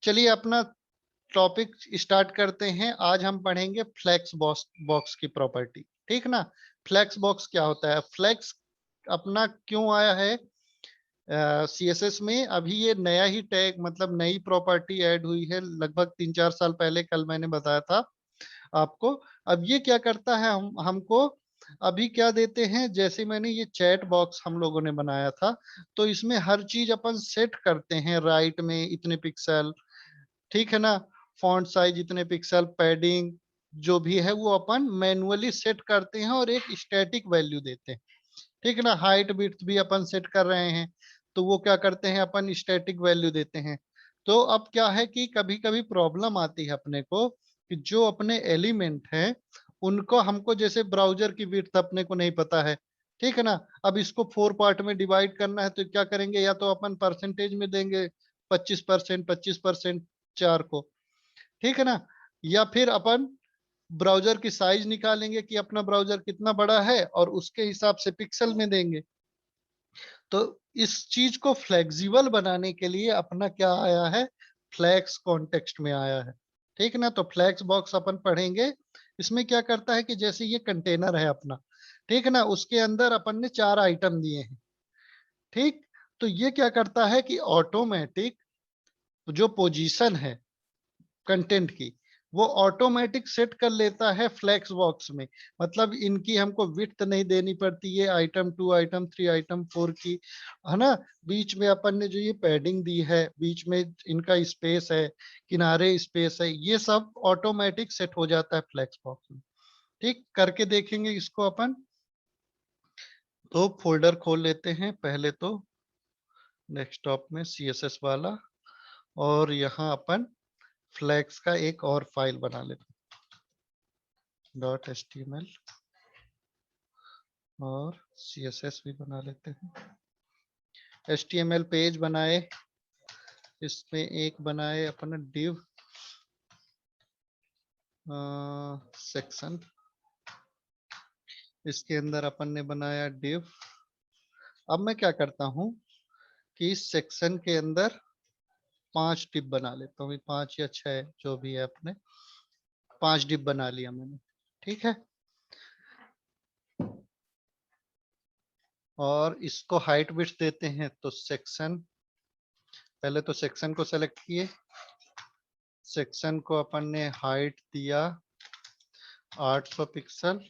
चलिए अपना topic start करते हैं। आज हम पढ़ेंगे फ्लेक्स बॉक्स बॉक्स की प्रॉपर्टी। ठीक ना। फ्लेक्स बॉक्स क्या होता है, फ्लेक्स अपना क्यों आया है सीएसएस में। अभी ये नया ही टैग मतलब नई प्रॉपर्टी ऐड हुई है लगभग 3-4 साल पहले, कल मैंने बताया था आपको। अब ये क्या करता है, हम हमको अभी क्या देते हैं, जैसे मैंने ये चैट बॉक्स हम लोगों ने बनाया था, तो इसमें हर चीज अपन सेट करते हैं। राइट में इतने पिक्सल, ठीक है ना, फॉन्ट साइज इतने पिक्सल, पैडिंग जो भी है वो अपन मैन्युअली सेट करते हैं और एक स्टैटिक वैल्यू देते हैं। ठीक है ना। हाइट विड्थ भी अपन सेट कर रहे हैं, तो वो क्या करते हैं, अपन स्टैटिक वैल्यू देते हैं। तो अब क्या है कि कभी कभी प्रॉब्लम आती है अपने को कि जो अपने एलिमेंट हैं उनको हमको, जैसे ब्राउजर की विड्थ अपने को नहीं पता है, ठीक है ना। अब इसको 4 पार्ट में डिवाइड करना है तो क्या करेंगे, या तो अपन परसेंटेज में देंगे 25%, 25% चार को, ठीक है ना, या फिर अपन ब्राउजर की साइज निकालेंगे कि अपना ब्राउजर कितना बड़ा है और उसके हिसाब से पिक्सल में देंगे। तो इस चीज को फ्लेक्सिबल बनाने के लिए अपना क्या आया है, फ्लेक्स कॉन्टेक्स्ट में आया है। ठीक ना। तो फ्लेक्स बॉक्स अपन पढ़ेंगे। इसमें क्या करता है कि जैसे ये कंटेनर है अपना, ठीक है ना, उसके अंदर अपन ने 4 आइटम दिए हैं। ठीक। तो ये क्या करता है कि ऑटोमेटिक जो पोजीशन है कंटेंट की, वो ऑटोमेटिक सेट कर लेता है फ्लेक्स बॉक्स में। मतलब इनकी हमको विड्थ नहीं देनी पड़ती, ये आइटम 2, आइटम 3, आइटम 4 की, है ना। बीच में अपन ने जो ये पैडिंग दी है, बीच में इनका स्पेस है, किनारे स्पेस है, ये सब ऑटोमेटिक सेट हो जाता है फ्लेक्स बॉक्स में। ठीक, करके देखेंगे इसको अपन। तो फोल्डर खोल लेते हैं पहले तो डेस्कटॉप में सीएसएस वाला, और यहाँ अपन फ्लेक्स का एक और फाइल बना लेते हैं, .html, और CSS भी बना लेते हैं। HTML पेज बनाए, इसमें एक बनाए अपना div सेक्शन, इसके अंदर अपन ने बनाया div। अब मैं क्या करता हूँ कि इस सेक्शन के अंदर 5 डिव बना लेता हूँ, 5 या 6 जो भी है, अपने 5 डिव बना लिया मैंने। ठीक है। और इसको हाइट विड्थ देते हैं, तो सेक्शन, पहले तो सेक्शन को सेलेक्ट किए, सेक्शन को अपन ने हाइट दिया 800 पिक्सल,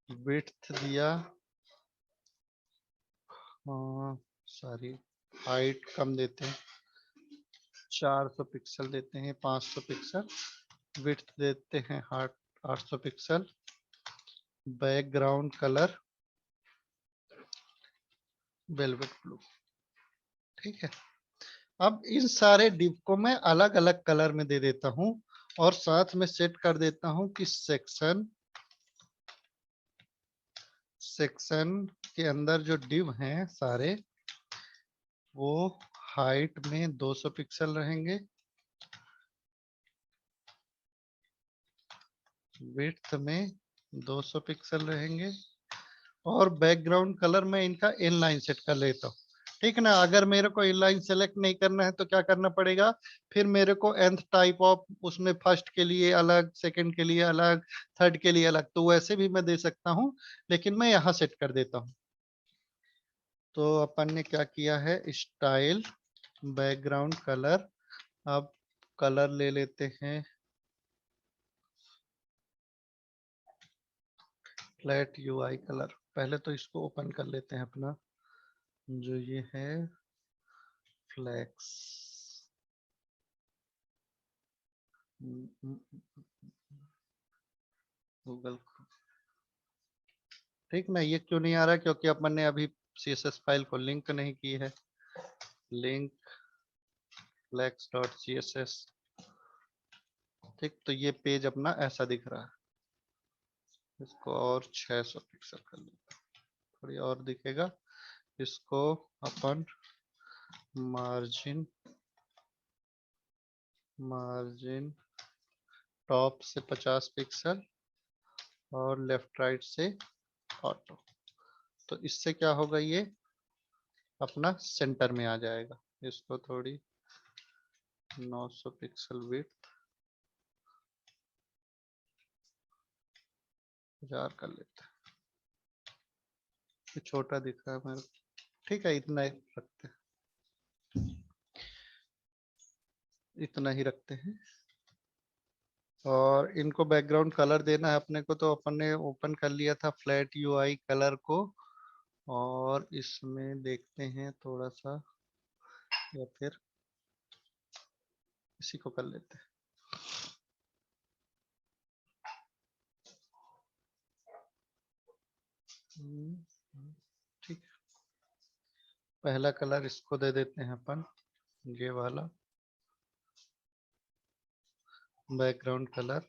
विड्थ दिया, सॉरी हाइट कम देते हैं, 400 पिक्सल देते हैं, 500 पिक्सल, विड्थ देते हैं 800 pixel, background colour velvet blue. ठीक है। अब इन सारे डिव को मैं अलग अलग कलर में दे देता हूं, और साथ में सेट कर देता हूं कि सेक्शन के अंदर जो डिव हैं सारे, वो हाइट में 200 पिक्सल रहेंगे, विड्थ में 200 पिक्सल रहेंगे, और बैकग्राउंड कलर में इनका इनलाइन सेट कर लेता हूँ। ठीक है ना। अगर मेरे को इनलाइन सेलेक्ट नहीं करना है तो क्या करना पड़ेगा, फिर मेरे को nth टाइप ऑफ, उसमें फर्स्ट के लिए अलग, सेकंड के लिए अलग, थर्ड के लिए अलग, तो वैसे भी मैं दे सकता हूँ, लेकिन मैं यहाँ सेट कर देता हूँ। तो अपन ने क्या किया है, स्टाइल बैकग्राउंड कलर। अब कलर ले लेते हैं फ्लैट यूआई कलर। पहले तो इसको ओपन कर लेते हैं अपना, जो ये है फ्लैक्स। गूगल। ठीक ना। ये क्यों नहीं आ रहा, क्योंकि अपन ने अभी CSS फाइल को लिंक नहीं की है। Link flex.css। ठीक, तो ये पेज अपना ऐसा दिख रहा है। इसको और 600 पिक्सल कर लेते हैं, थोड़ी और दिखेगा। इसको अपन मार्जिन मार्जिन टॉप से 50 पिक्सल और लेफ्ट राइट से ऑटो। तो इससे क्या होगा, ये अपना सेंटर में आ जाएगा। इसको थोड़ी 900 पिक्सल विड्थ 1000 कर लेते हैं, छोटा दिख रहा है मेरे को। ठीक है, इतना ही रखते हैं, इतना ही रखते हैं। और इनको बैकग्राउंड कलर देना है अपने को, तो अपन ने ओपन कर लिया था फ्लैट यूआई कलर को, और इसमें देखते हैं थोड़ा सा, या फिर इसी को कर लेते हैं। ठीक है, पहला कलर इसको दे देते हैं अपन, ये वाला बैकग्राउंड कलर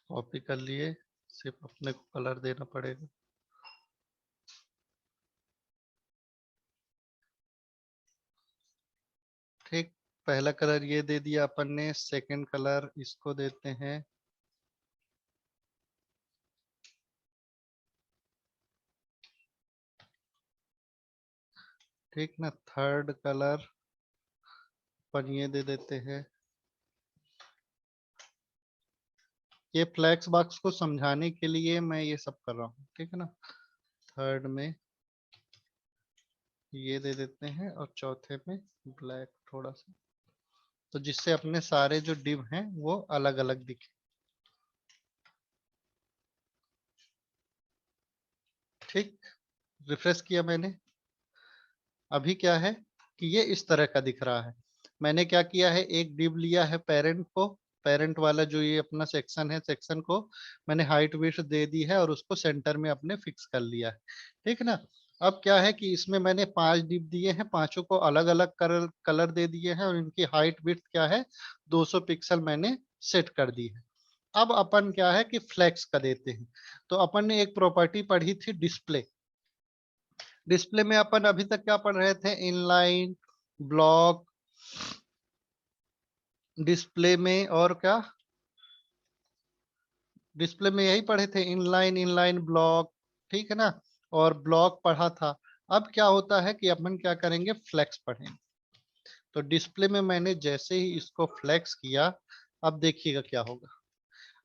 कॉपी कर लिए, सिर्फ अपने को कलर देना पड़ेगा। ठीक, पहला कलर ये दे दिया अपन ने, सेकंड कलर इसको देते हैं। ठीक ना, थर्ड कलर अपन ये दे देते हैं। ये फ्लैक्स बॉक्स को समझाने के लिए मैं ये सब कर रहा हूँ, ठीक है ना। थर्ड में ये दे देते हैं, और चौथे में ब्लैक थोड़ा सा, तो जिससे अपने सारे जो डिव हैं वो अलग अलग दिखे। ठीक, रिफ्रेश किया मैंने, अभी क्या है कि ये इस तरह का दिख रहा है। मैंने क्या किया है, एक डिव लिया है पेरेंट को, पेरेंट वाला जो ये अपना सेक्शन है, सेक्शन को मैंने हाइट विड्थ दे दी है और उसको सेंटर में अपने फिक्स कर लिया है। ठीक है ना। अब क्या है कि इसमें मैंने 5 डिव दिए हैं, पांचों को अलग अलग कलर दे दिए हैं, और इनकी हाइट विड्थ क्या है, 200 पिक्सल मैंने सेट कर दी है। अब अपन क्या है कि फ्लेक्स का देते हैं। तो अपन ने एक प्रॉपर्टी पढ़ी थी डिस्प्ले। डिस्प्ले में अपन अभी तक क्या पढ़ रहे थे, इनलाइन ब्लॉक, डिस्प्ले में और क्या, डिस्प्ले में यही पढ़े थे, इनलाइन ब्लॉक, ठीक है ना, और ब्लॉक पढ़ा था। अब क्या होता है कि अपन क्या करेंगे, फ्लेक्स पढ़ेंगे। तो डिस्प्ले में मैंने जैसे ही इसको फ्लेक्स किया, अब देखिएगा क्या होगा,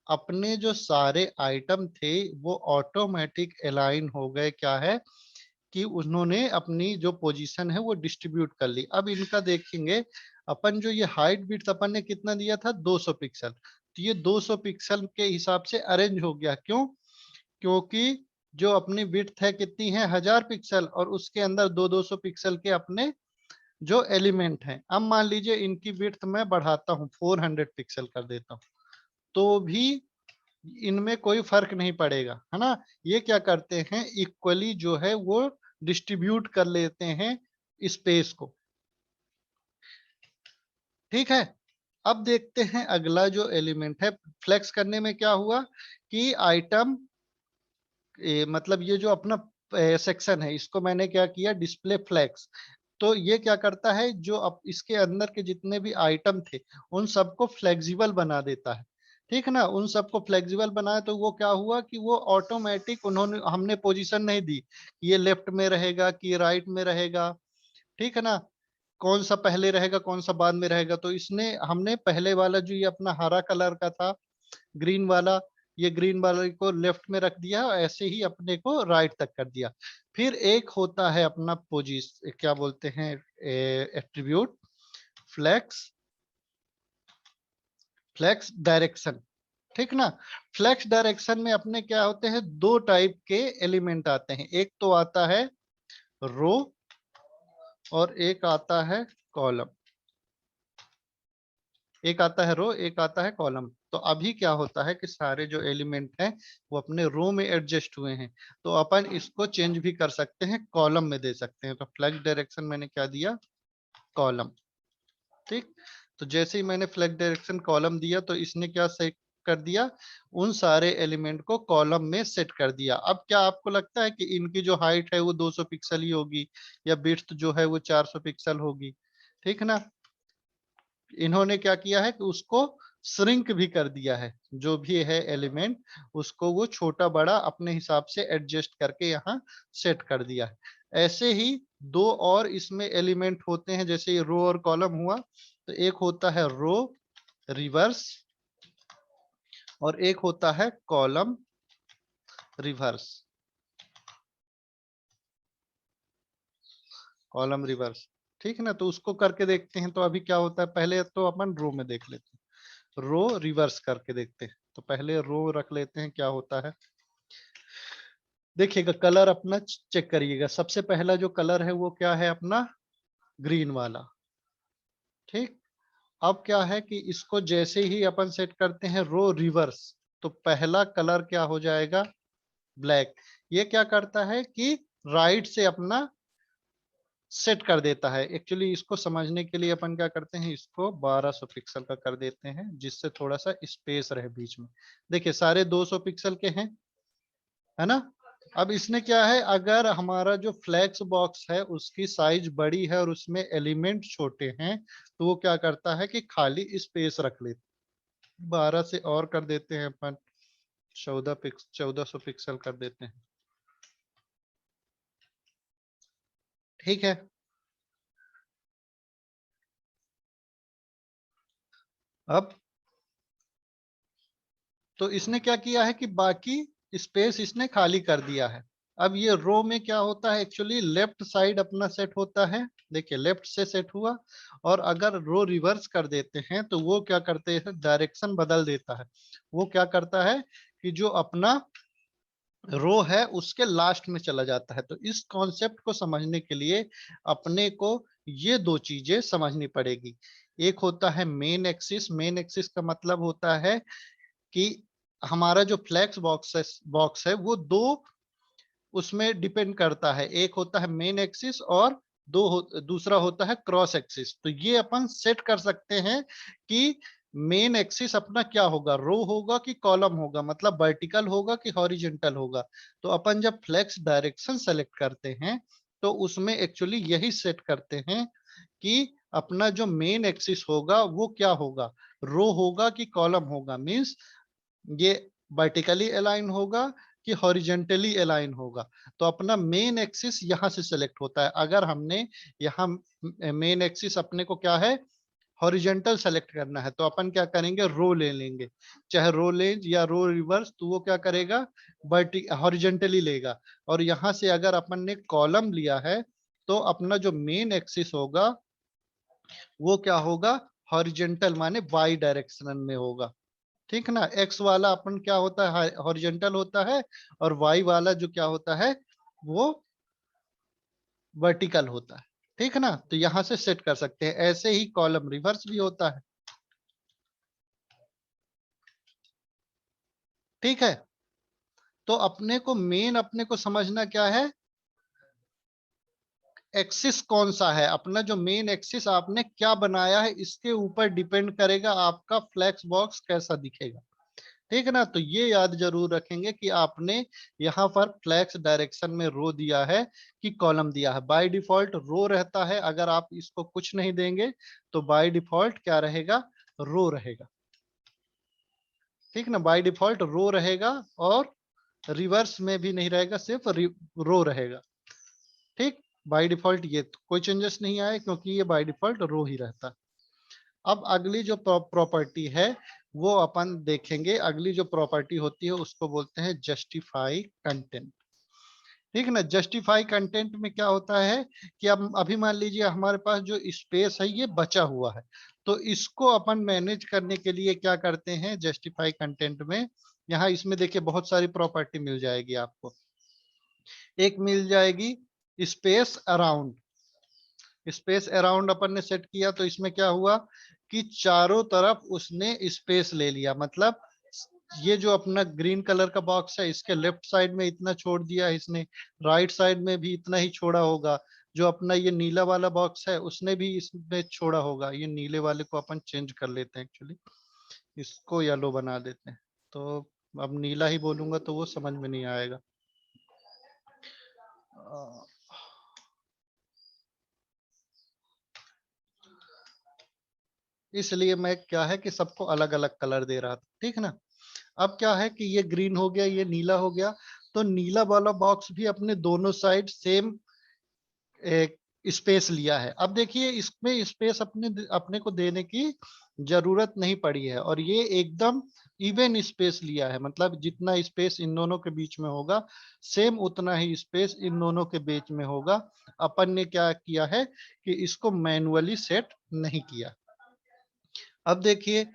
अपने जो सारे आइटम थे वो ऑटोमेटिक अलाइन हो गए। क्या है कि उन्होंने अपनी जो पोजीशन है वो डिस्ट्रीब्यूट कर ली। अब इनका देखेंगे, अपन जो ये हाइट विड्थ अपन ने कितना दिया था, 200 पिक्सल, तो ये 200 पिक्सल के हिसाब से अरेंज हो गया। क्यों? क्योंकि जो अपनी विड्थ है कितनी है, 1000 पिक्सल, और उसके अंदर 200 पिक्सल के अपने जो एलिमेंट हैं। अब मान लीजिए इनकी विड्थ मैं बढ़ाता हूँ, 400 पिक्सल कर देता हूँ, तो भी इनमें कोई फर्क नहीं पड़ेगा, है ना। ये क्या करते हैं, इक्वली जो है वो डिस्ट्रीब्यूट कर लेते हैं स्पेस को। ठीक है, अब देखते हैं अगला जो एलिमेंट है। फ्लेक्स करने में क्या हुआ कि आइटम, मतलब ये जो अपना सेक्शन है, इसको मैंने क्या किया, डिस्प्ले फ्लेक्स। तो ये क्या करता है, जो अब इसके अंदर के जितने भी आइटम थे उन सबको फ्लेक्सिबल बना देता है। ठीक है ना, उन सबको फ्लेक्सिबल बनाया, तो वो क्या हुआ कि वो ऑटोमेटिक, उन्होंने, हमने पोजीशन नहीं दी ये लेफ्ट में रहेगा कि राइट में रहेगा, ठीक है ना, कौन सा पहले रहेगा कौन सा बाद में रहेगा। तो इसने, हमने पहले वाला जो ये अपना हरा कलर का था, ग्रीन वाला, ये ग्रीन वाले को लेफ्ट में रख दिया, ऐसे ही अपने को राइट तक कर दिया। फिर एक होता है अपना पोजीशन, क्या बोलते हैं, एट्रीब्यूट फ्लेक्स, फ्लेक्स डायरेक्शन। ठीक ना, फ्लेक्स डायरेक्शन में अपने क्या होते हैं, दो टाइप के एलिमेंट आते हैं, एक तो आता है रो और एक आता है कॉलम। एक आता है रो, एक आता है कॉलम। तो अभी क्या होता है कि सारे जो एलिमेंट हैं वो अपने रो में एडजस्ट हुए हैं, तो अपन इसको चेंज भी कर सकते हैं, कॉलम में दे सकते हैं। तो फ्लैग डायरेक्शन मैंने क्या दिया, कॉलम। ठीक, तो जैसे ही मैंने फ्लैग डायरेक्शन कॉलम दिया, तो इसने क्या सेट कर दिया, उन सारे एलिमेंट को कॉलम में सेट कर दिया। अब क्या आपको लगता है कि इनकी जो हाइट है वो 200 पिक्सल ही होगी, या विड्थ जो है वो 400 पिक्सल होगी? ठीक है ना, इन्होंने क्या किया है कि उसको श्रिंक भी कर दिया है, जो भी है एलिमेंट उसको वो छोटा बड़ा अपने हिसाब से एडजस्ट करके यहाँ सेट कर दिया है। ऐसे ही दो और इसमें एलिमेंट होते हैं, जैसे ये रो और कॉलम हुआ, तो एक होता है रो रिवर्स और एक होता है कॉलम रिवर्स। कॉलम रिवर्स, ठीक है ना। तो उसको करके देखते हैं। तो अभी क्या होता है, पहले तो अपन रो में देख लेते हैं, रो रिवर्स करके देखते हैं। तो पहले रो रख लेते हैं, क्या होता है देखिएगा। कलर अपना चेक करिएगा। सबसे पहला जो कलर है वो क्या है अपना, ग्रीन वाला। ठीक, अब क्या है कि इसको जैसे ही अपन सेट करते हैं रो रिवर्स, तो पहला कलर क्या हो जाएगा, ब्लैक। ये क्या करता है कि राइट से अपना सेट कर देता है। एक्चुअली इसको समझने के लिए अपन क्या करते हैं, इसको 1200 पिक्सल का कर देते हैं, जिससे थोड़ा सा स्पेस रहे बीच में। देखिए सारे 200 पिक्सल के हैं, है ना। अब इसने क्या है, अगर हमारा जो फ्लैक्स बॉक्स है उसकी साइज बड़ी है और उसमें एलिमेंट छोटे हैं, तो वो क्या करता है कि खाली स्पेस रख लेता। 12 से और कर देते हैं अपन, 1400 पिक्सल कर देते हैं। ठीक है, अब तो इसने क्या किया है कि बाकी स्पेस इसने खाली कर दिया है। अब ये रो में क्या होता है, एक्चुअली लेफ्ट साइड अपना सेट होता है। देखिए लेफ्ट से सेट हुआ, और अगर रो रिवर्स कर देते हैं तो वो क्या करते हैं, डायरेक्शन बदल देता है। वो क्या करता है कि जो अपना रो है उसके लास्ट में चला जाता है। तो इस कॉन्सेप्ट को समझने के लिए अपने को ये दो चीजें समझनी पड़ेगी। एक होता है मेन एक्सिस। मेन एक्सिस का मतलब होता है कि हमारा जो फ्लैक्स बॉक्स है वो दो उसमें डिपेंड करता है। एक होता है मेन एक्सिस और दूसरा होता है क्रॉस एक्सिस। तो ये अपन सेट कर सकते हैं कि मेन एक्सिस अपना क्या होगा, रो होगा कि कॉलम होगा, मतलब वर्टिकल होगा कि हॉरिजेंटल होगा। तो अपन जब फ्लेक्स डायरेक्शन सेलेक्ट करते हैं तो उसमें एक्चुअली यही सेट करते हैं कि अपना जो मेन एक्सिस होगा वो क्या होगा, रो होगा कि कॉलम होगा। मींस ये वर्टिकली अलाइन होगा कि हॉरिजेंटली अलाइन होगा। तो अपना मेन एक्सिस यहां से सेलेक्ट होता है। अगर हमने यहाँ मेन एक्सिस अपने को क्या है, हॉरिजेंटल सेलेक्ट करना है, तो अपन क्या करेंगे, रो ले लेंगे। चाहे रो लें या रो रिवर्स, तो वो क्या करेगा, हॉरिजेंटली लेगा। और यहां से अगर अपन ने कॉलम लिया है तो अपना जो मेन एक्सिस होगा वो क्या होगा, हॉरिजेंटल माने वाई डायरेक्शन में होगा। ठीक ना। एक्स वाला अपन क्या होता है, हॉरिजेंटल होता है, और वाई वाला जो क्या होता है वो वर्टिकल होता है। ठीक ना। तो यहां से सेट कर सकते हैं। ऐसे ही कॉलम रिवर्स भी होता है। ठीक है, तो अपने को मेन अपने को समझना क्या है, एक्सिस कौन सा है। अपना जो मेन एक्सिस आपने क्या बनाया है इसके ऊपर डिपेंड करेगा आपका फ्लैक्स बॉक्स कैसा दिखेगा। ठीक है ना। तो ये याद जरूर रखेंगे कि आपने यहाँ पर फ्लैक्स डायरेक्शन में रो दिया है कि कॉलम दिया है। बाय डिफॉल्ट रो रहता है, अगर आप इसको कुछ नहीं देंगे तो बाय डिफॉल्ट क्या रहेगा, रो रहेगा। ठीक ना, बाय डिफॉल्ट रो रहेगा, और रिवर्स में भी नहीं रहेगा, सिर्फ रो रहेगा। ठीक, बाय डिफॉल्ट ये तो कोई चेंजेस नहीं आए, क्योंकि ये बाय डिफॉल्ट रो ही रहता है। अब अगली जो प्रॉपर्टी है वो अपन देखेंगे। अगली जो प्रॉपर्टी होती है उसको बोलते हैं जस्टिफाई कंटेंट। ठीक है ना। जस्टिफाई कंटेंट में क्या होता है कि अब अभी मान लीजिए हमारे पास जो स्पेस है ये बचा हुआ है, तो इसको अपन मैनेज करने के लिए क्या करते हैं, जस्टिफाई कंटेंट में यहाँ इसमें देखिए बहुत सारी प्रॉपर्टी मिल जाएगी आपको। एक मिल जाएगी स्पेस अराउंड। स्पेस अराउंड अपन ने सेट किया तो इसमें क्या हुआ कि चारों तरफ उसने स्पेस ले लिया। मतलब ये जो अपना ग्रीन कलर का बॉक्स है इसके लेफ्ट साइड में इतना छोड़ दिया है इसने, राइट साइड में भी इतना ही छोड़ा होगा। जो अपना ये नीला वाला बॉक्स है उसने भी इसमें छोड़ा होगा। ये नीले वाले को अपन चेंज कर लेते हैं, एक्चुअली इसको येलो बना देते हैं। तो अब नीला ही बोलूंगा तो वो समझ में नहीं आएगा। इसलिए मैं क्या है कि सबको अलग अलग कलर दे रहा था, ठीक ना। अब क्या है कि ये ग्रीन हो गया, ये नीला हो गया, तो नीला वाला बॉक्स भी अपने दोनों साइड सेम एक स्पेस लिया है। अब देखिए इसमें स्पेस अपने अपने को देने की जरूरत नहीं पड़ी है, और ये एकदम इवन स्पेस लिया है, मतलब जितना स्पेस इन दोनों के बीच में होगा सेम उतना ही स्पेस इन दोनों के बीच में होगा। अपन ने क्या किया है कि इसको मैन्युअली सेट नहीं किया। अब देखिए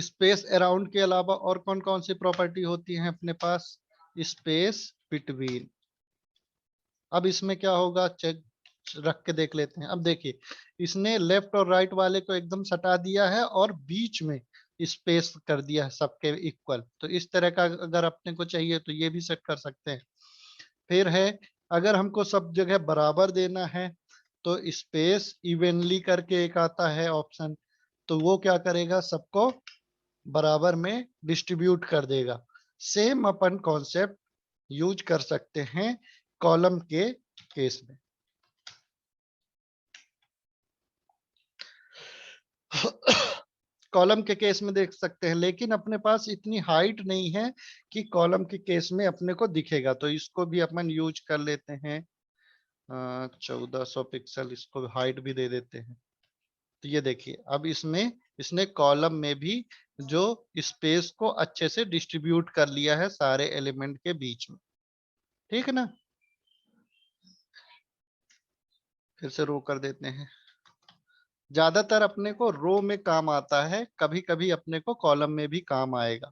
स्पेस अराउंड के अलावा और कौन कौन सी प्रॉपर्टी होती है अपने पास, स्पेस बिटवीन। अब इसमें क्या होगा, चेक रख के देख लेते हैं। अब देखिए इसने लेफ्ट और राइट वाले को एकदम सटा दिया है और बीच में स्पेस कर दिया है सबके इक्वल। तो इस तरह का अगर अपने को चाहिए तो ये भी सेट कर सकते हैं। फिर है अगर हमको सब जगह बराबर देना है तो स्पेस इवनली करके एक आता है ऑप्शन, तो वो क्या करेगा, सबको बराबर में डिस्ट्रीब्यूट कर देगा। सेम अपन कॉन्सेप्ट यूज कर सकते हैं कॉलम के केस में। कॉलम के केस में देख सकते हैं, लेकिन अपने पास इतनी हाइट नहीं है कि कॉलम के केस में अपने को दिखेगा, तो इसको भी अपन यूज कर लेते हैं। 1400 पिक्सल इसको हाइट भी दे देते हैं। तो ये देखिए अब इसमें इसने कॉलम में भी जो स्पेस को अच्छे से डिस्ट्रीब्यूट कर लिया है सारे एलिमेंट के बीच में, ठीक है ना। फिर से रो कर देते हैं। ज्यादातर अपने को रो में काम आता है, कभी कभी अपने को कॉलम में भी काम आएगा,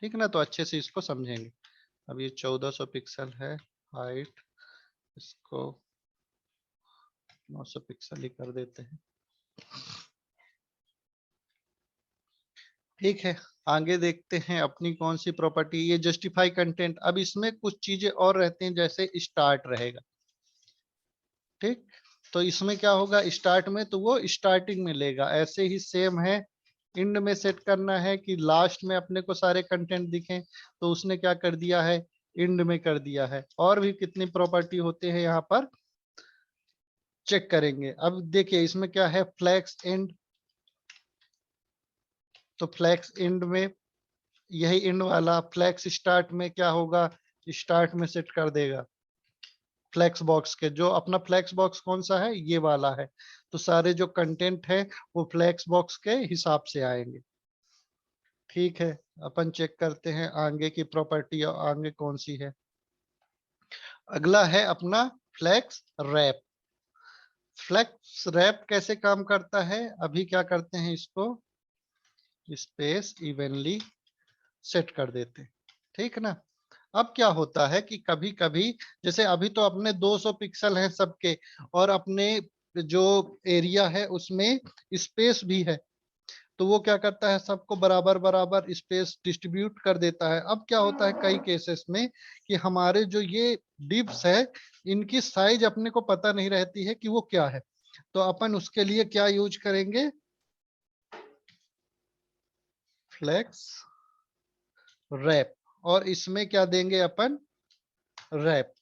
ठीक है ना। तो अच्छे से इसको समझेंगे। अब ये 1400 पिक्सल है हाइट, इसको 900 पिक्सल ही कर देते हैं, ठीक है। आगे देखते हैं अपनी कौन सी प्रॉपर्टी, ये जस्टिफाई कंटेंट। अब इसमें कुछ चीजें और रहती हैं, जैसे स्टार्ट रहेगा, ठीक। तो इसमें क्या होगा, स्टार्ट में तो वो स्टार्टिंग में लेगा, ऐसे ही सेम है इंड में सेट करना है कि लास्ट में अपने को सारे कंटेंट दिखें, तो उसने क्या कर दिया है, इंड में कर दिया है। और भी कितनी प्रॉपर्टी होते हैं यहाँ पर चेक करेंगे। अब देखिए इसमें क्या है, फ्लैक्स एंड, तो फ्लैक्स एंड में यही एंड वाला, फ्लैक्स स्टार्ट में क्या होगा, स्टार्ट में सेट कर देगा फ्लैक्स बॉक्स के। जो अपना फ्लैक्स बॉक्स कौन सा है, ये वाला है, तो सारे जो कंटेंट है वो फ्लैक्स बॉक्स के हिसाब से आएंगे, ठीक है। अपन चेक करते हैं आगे की प्रॉपर्टी और आगे कौन सी है। अगला है अपना फ्लैक्स रैप। फ्लैक्स रैप कैसे काम करता है, अभी क्या करते हैं, इसको स्पेस इवनली सेट कर देते हैं, ठीक है ना। अब क्या होता है कि कभी कभी जैसे अभी तो अपने 200 पिक्सल हैं सबके, और अपने जो एरिया है उसमें स्पेस भी है, तो वो क्या करता है, सबको बराबर बराबर स्पेस डिस्ट्रीब्यूट कर देता है। अब क्या होता है कई केसेस में कि हमारे जो ये डिव्स है इनकी साइज अपने को पता नहीं रहती है कि वो क्या है, तो अपन उसके लिए क्या यूज करेंगे, फ्लेक्स रैप। और इसमें क्या देंगे अपन, रैप,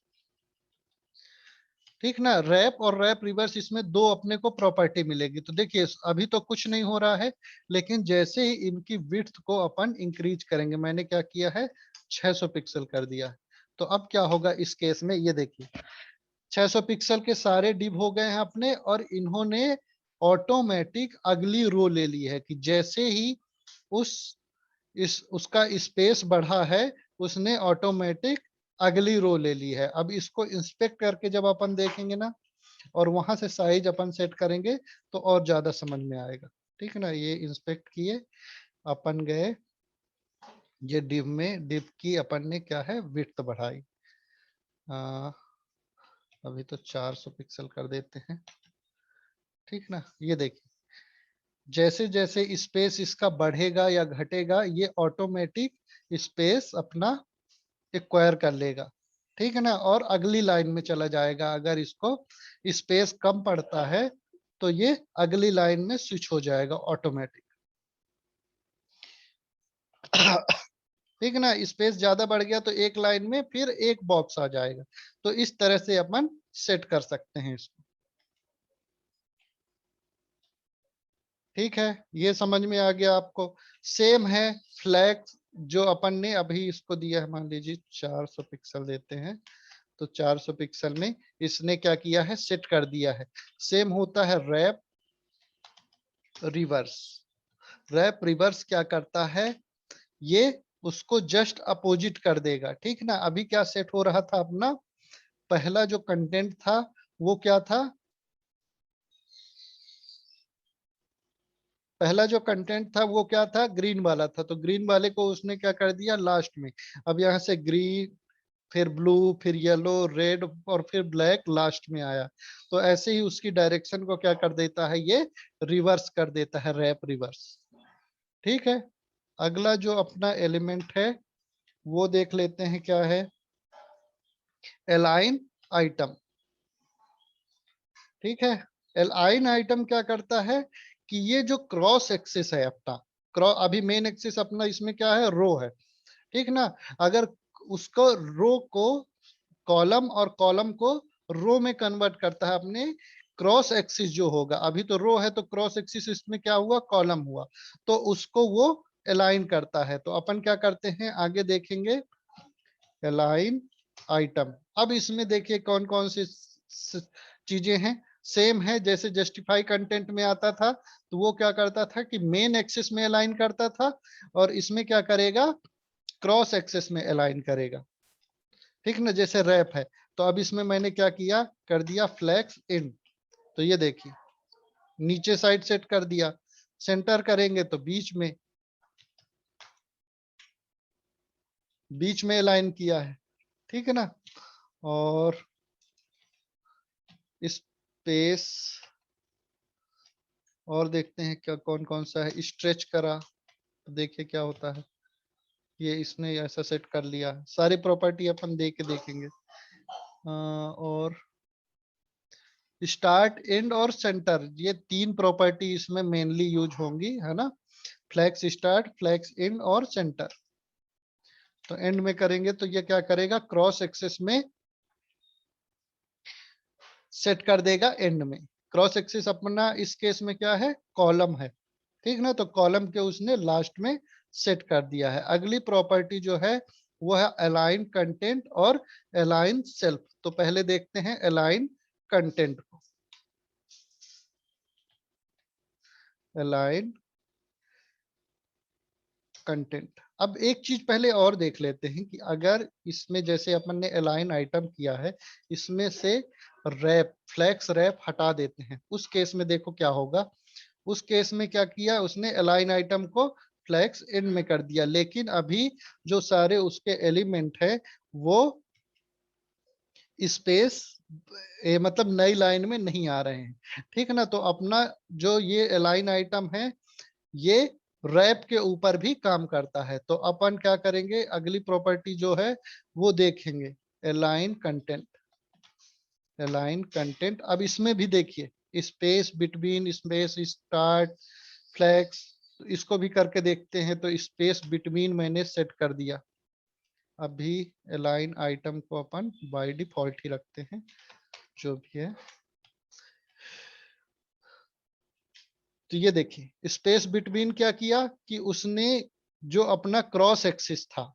ठीक ना। रैप और रैप रिवर्स, इसमें दो अपने को प्रॉपर्टी मिलेगी। तो देखिए अभी तो कुछ नहीं हो रहा है, लेकिन जैसे ही इनकी विड्थ को अपन इंक्रीज करेंगे, मैंने क्या किया है 600 पिक्सल कर दिया है, तो अब क्या होगा इस केस में, ये देखिए 600 पिक्सल के सारे डिव हो गए हैं अपने, और इन्होंने ऑटोमेटिक अगली रो ले ली है कि जैसे ही उस इस उसका स्पेस बढ़ा है उसने ऑटोमेटिक अगली रो ले ली है। अब इसको इंस्पेक्ट करके जब अपन देखेंगे ना और वहां से साइज अपन सेट करेंगे तो और ज्यादा समझ में आएगा, ठीक है ना। ये इंस्पेक्ट किए अपन गए, ये डिव में डिव की अपन ने क्या है विड्थ बढ़ाई, आ, अभी तो 400 पिक्सल कर देते हैं, ठीक ना। ये देखिए जैसे जैसे स्पेस इसका बढ़ेगा या घटेगा ये ऑटोमेटिक स्पेस अपना एक्वायर कर लेगा, ठीक है ना, और अगली लाइन में चला जाएगा। अगर इसको स्पेस कम पड़ता है तो ये अगली लाइन में स्विच हो जाएगा ऑटोमेटिक। ठीक है ना, स्पेस ज्यादा बढ़ गया तो एक लाइन में फिर एक बॉक्स आ जाएगा। तो इस तरह से अपन सेट कर सकते हैं इसको। ठीक है, ये समझ में आ गया आपको। सेम है फ्लैक्स, जो अपन ने अभी इसको दिया है, मान लीजिए 400 पिक्सल देते हैं, तो 400 पिक्सल में इसने क्या किया है, सेट कर दिया है। सेम होता है रैप रिवर्स। रैप रिवर्स क्या करता है, ये उसको जस्ट अपोजिट कर देगा, ठीक ना। अभी क्या सेट हो रहा था अपना, पहला जो कंटेंट था वो क्या था, पहला जो कंटेंट था वो क्या था, ग्रीन वाला था, तो ग्रीन वाले को उसने क्या कर दिया लास्ट में। अब यहाँ से ग्रीन, फिर ब्लू, फिर येलो, रेड और फिर ब्लैक लास्ट में आया। तो ऐसे ही उसकी डायरेक्शन को क्या कर देता है, ये रिवर्स कर देता है, रैप रिवर्स। ठीक है, अगला जो अपना एलिमेंट है वो देख लेते हैं क्या है, अलाइन आइटम। ठीक है, अलाइन आइटम क्या करता है कि ये जो क्रॉस एक्सिस है अपना, क्रॉस, अभी मेन एक्सिस अपना इसमें क्या है, रो है, ठीक ना। अगर उसको रो को कॉलम और कॉलम को रो में कन्वर्ट करता है अपने, क्रॉस एक्सिस जो होगा, अभी तो रो है तो क्रॉस एक्सिस इसमें क्या हुआ, कॉलम हुआ, तो उसको वो अलाइन करता है। तो अपन क्या करते हैं आगे देखेंगे, अलाइन आइटम। अब इसमें देखिए कौन कौन सी चीजें हैं, सेम है जैसे जस्टिफाई कंटेंट में आता था, तो वो क्या करता था कि मेन एक्सिस में अलाइन करता था, और इसमें क्या करेगा, क्रॉस एक्सिस में अलाइन करेगा, ठीक ना, जैसे रैप है। तो अब इसमें मैंने क्या किया, कर दिया फ्लैक्स इन, तो ये देखिए नीचे साइड सेट कर दिया, सेंटर करेंगे तो बीच में, बीच में अलाइन किया है, ठीक है ना। और स्पेस, और देखते हैं क्या कौन कौन सा है, स्ट्रेच करा, तो देखिए क्या होता है, ये इसने ऐसा सेट कर लिया। सारी प्रॉपर्टी अपन दे के देखेंगे। और स्टार्ट, एंड और सेंटर, ये तीन प्रॉपर्टी इसमें मेनली यूज होंगी, है ना। फ्लैक्स स्टार्ट, फ्लैक्स एंड और सेंटर। तो एंड में करेंगे तो ये क्या करेगा, क्रॉस एक्सिस में सेट कर देगा एंड में। क्रॉस एक्सिस अपना इस केस में क्या है, कॉलम है, ठीक ना, तो कॉलम के उसने लास्ट में सेट कर दिया है। अगली प्रॉपर्टी जो है वो है अलाइन कंटेंट और अलाइन सेल्फ। तो पहले देखते हैं अलाइन कंटेंट को, अलाइन कंटेंट। अब एक चीज पहले और देख लेते हैं कि अगर इसमें जैसे अपन ने अलाइन आइटम किया है, इसमें से रैप, फ्लैक्स रैप हटा देते हैं, उस केस में देखो क्या होगा। उस केस में क्या किया उसने, अलाइन आइटम को फ्लैक्स एंड में कर दिया, लेकिन अभी जो सारे उसके एलिमेंट है वो स्पेस, मतलब नई लाइन में नहीं आ रहे हैं, ठीक ना। तो अपना जो ये अलाइन आइटम है ये रैप के ऊपर भी काम करता है। तो अपन क्या करेंगे, अगली प्रॉपर्टी जो है वो देखेंगे, अलाइन कंटेंट। अलाइन कंटेंट, अब इसमें भी देखिए space between, space start, flex, इसको भी करके देखते हैं। तो स्पेस बिटवीन मैंने सेट कर दिया। अभी अलाइन आइटम को अपन बाय डिफॉल्ट ही रखते हैं, जो भी है। तो ये देखिए स्पेस बिटवीन क्या किया कि उसने जो अपना क्रॉस एक्सिस था,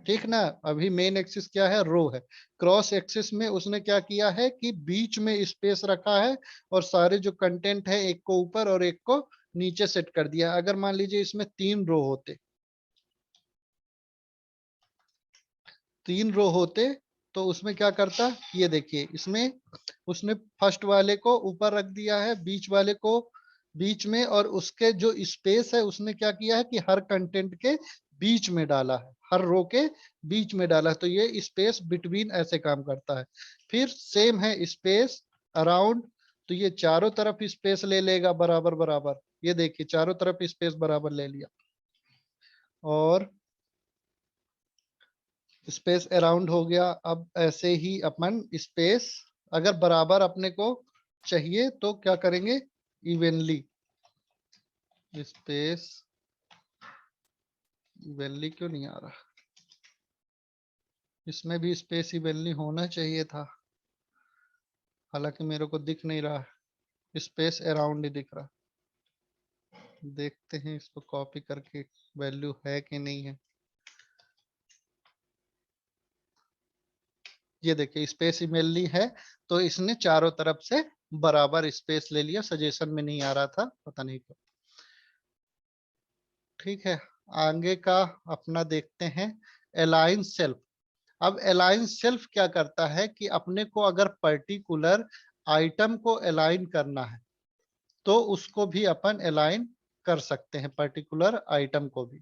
ठीक ना, अभी मेन एक्सिस क्या है, रो है, क्रॉस एक्सिस में उसने क्या किया है कि बीच में स्पेस रखा है, और सारे जो कंटेंट है एक को ऊपर और एक को नीचे सेट कर दिया। अगर मान लीजिए इसमें तीन रो होते, तीन रो होते, तो उसमें क्या करता, ये देखिए इसमें उसने फर्स्ट वाले को ऊपर रख दिया है, बीच वाले को बीच में, और उसके जो स्पेस है उसने क्या किया है कि हर कंटेंट के बीच में डाला है, हर रो के बीच में डाला है। तो ये स्पेस बिटवीन ऐसे काम करता है। फिर सेम है स्पेस अराउंड, तो ये चारों तरफ स्पेस ले लेगा बराबर बराबर, ये देखिए चारों तरफ स्पेस बराबर ले लिया। और स्पेस अराउंड हो गया। अब ऐसे ही अपन स्पेस अगर बराबर अपने को चाहिए तो क्या करेंगे, इवनली स्पेस, इवनली क्यों नहीं आ रहा, इसमें भी स्पेस इवनली होना चाहिए था, हालांकि मेरे को दिख नहीं रहा, स्पेस अराउंड ही दिख रहा। देखते हैं इसको कॉपी करके वैल्यू है कि नहीं है। ये देखिए स्पेस इमेनली है, तो इसने चारों तरफ से बराबर स्पेस ले लिया, सजेशन में नहीं आ रहा था, पता नहीं क्यों। ठीक है, आगे का अपना देखते हैं अलाइन सेल्फ। अब अलाइन सेल्फ क्या करता है कि अपने को अगर पर्टिकुलर आइटम को अलाइन करना है तो उसको भी अपन अलाइन कर सकते हैं, पर्टिकुलर आइटम को भी।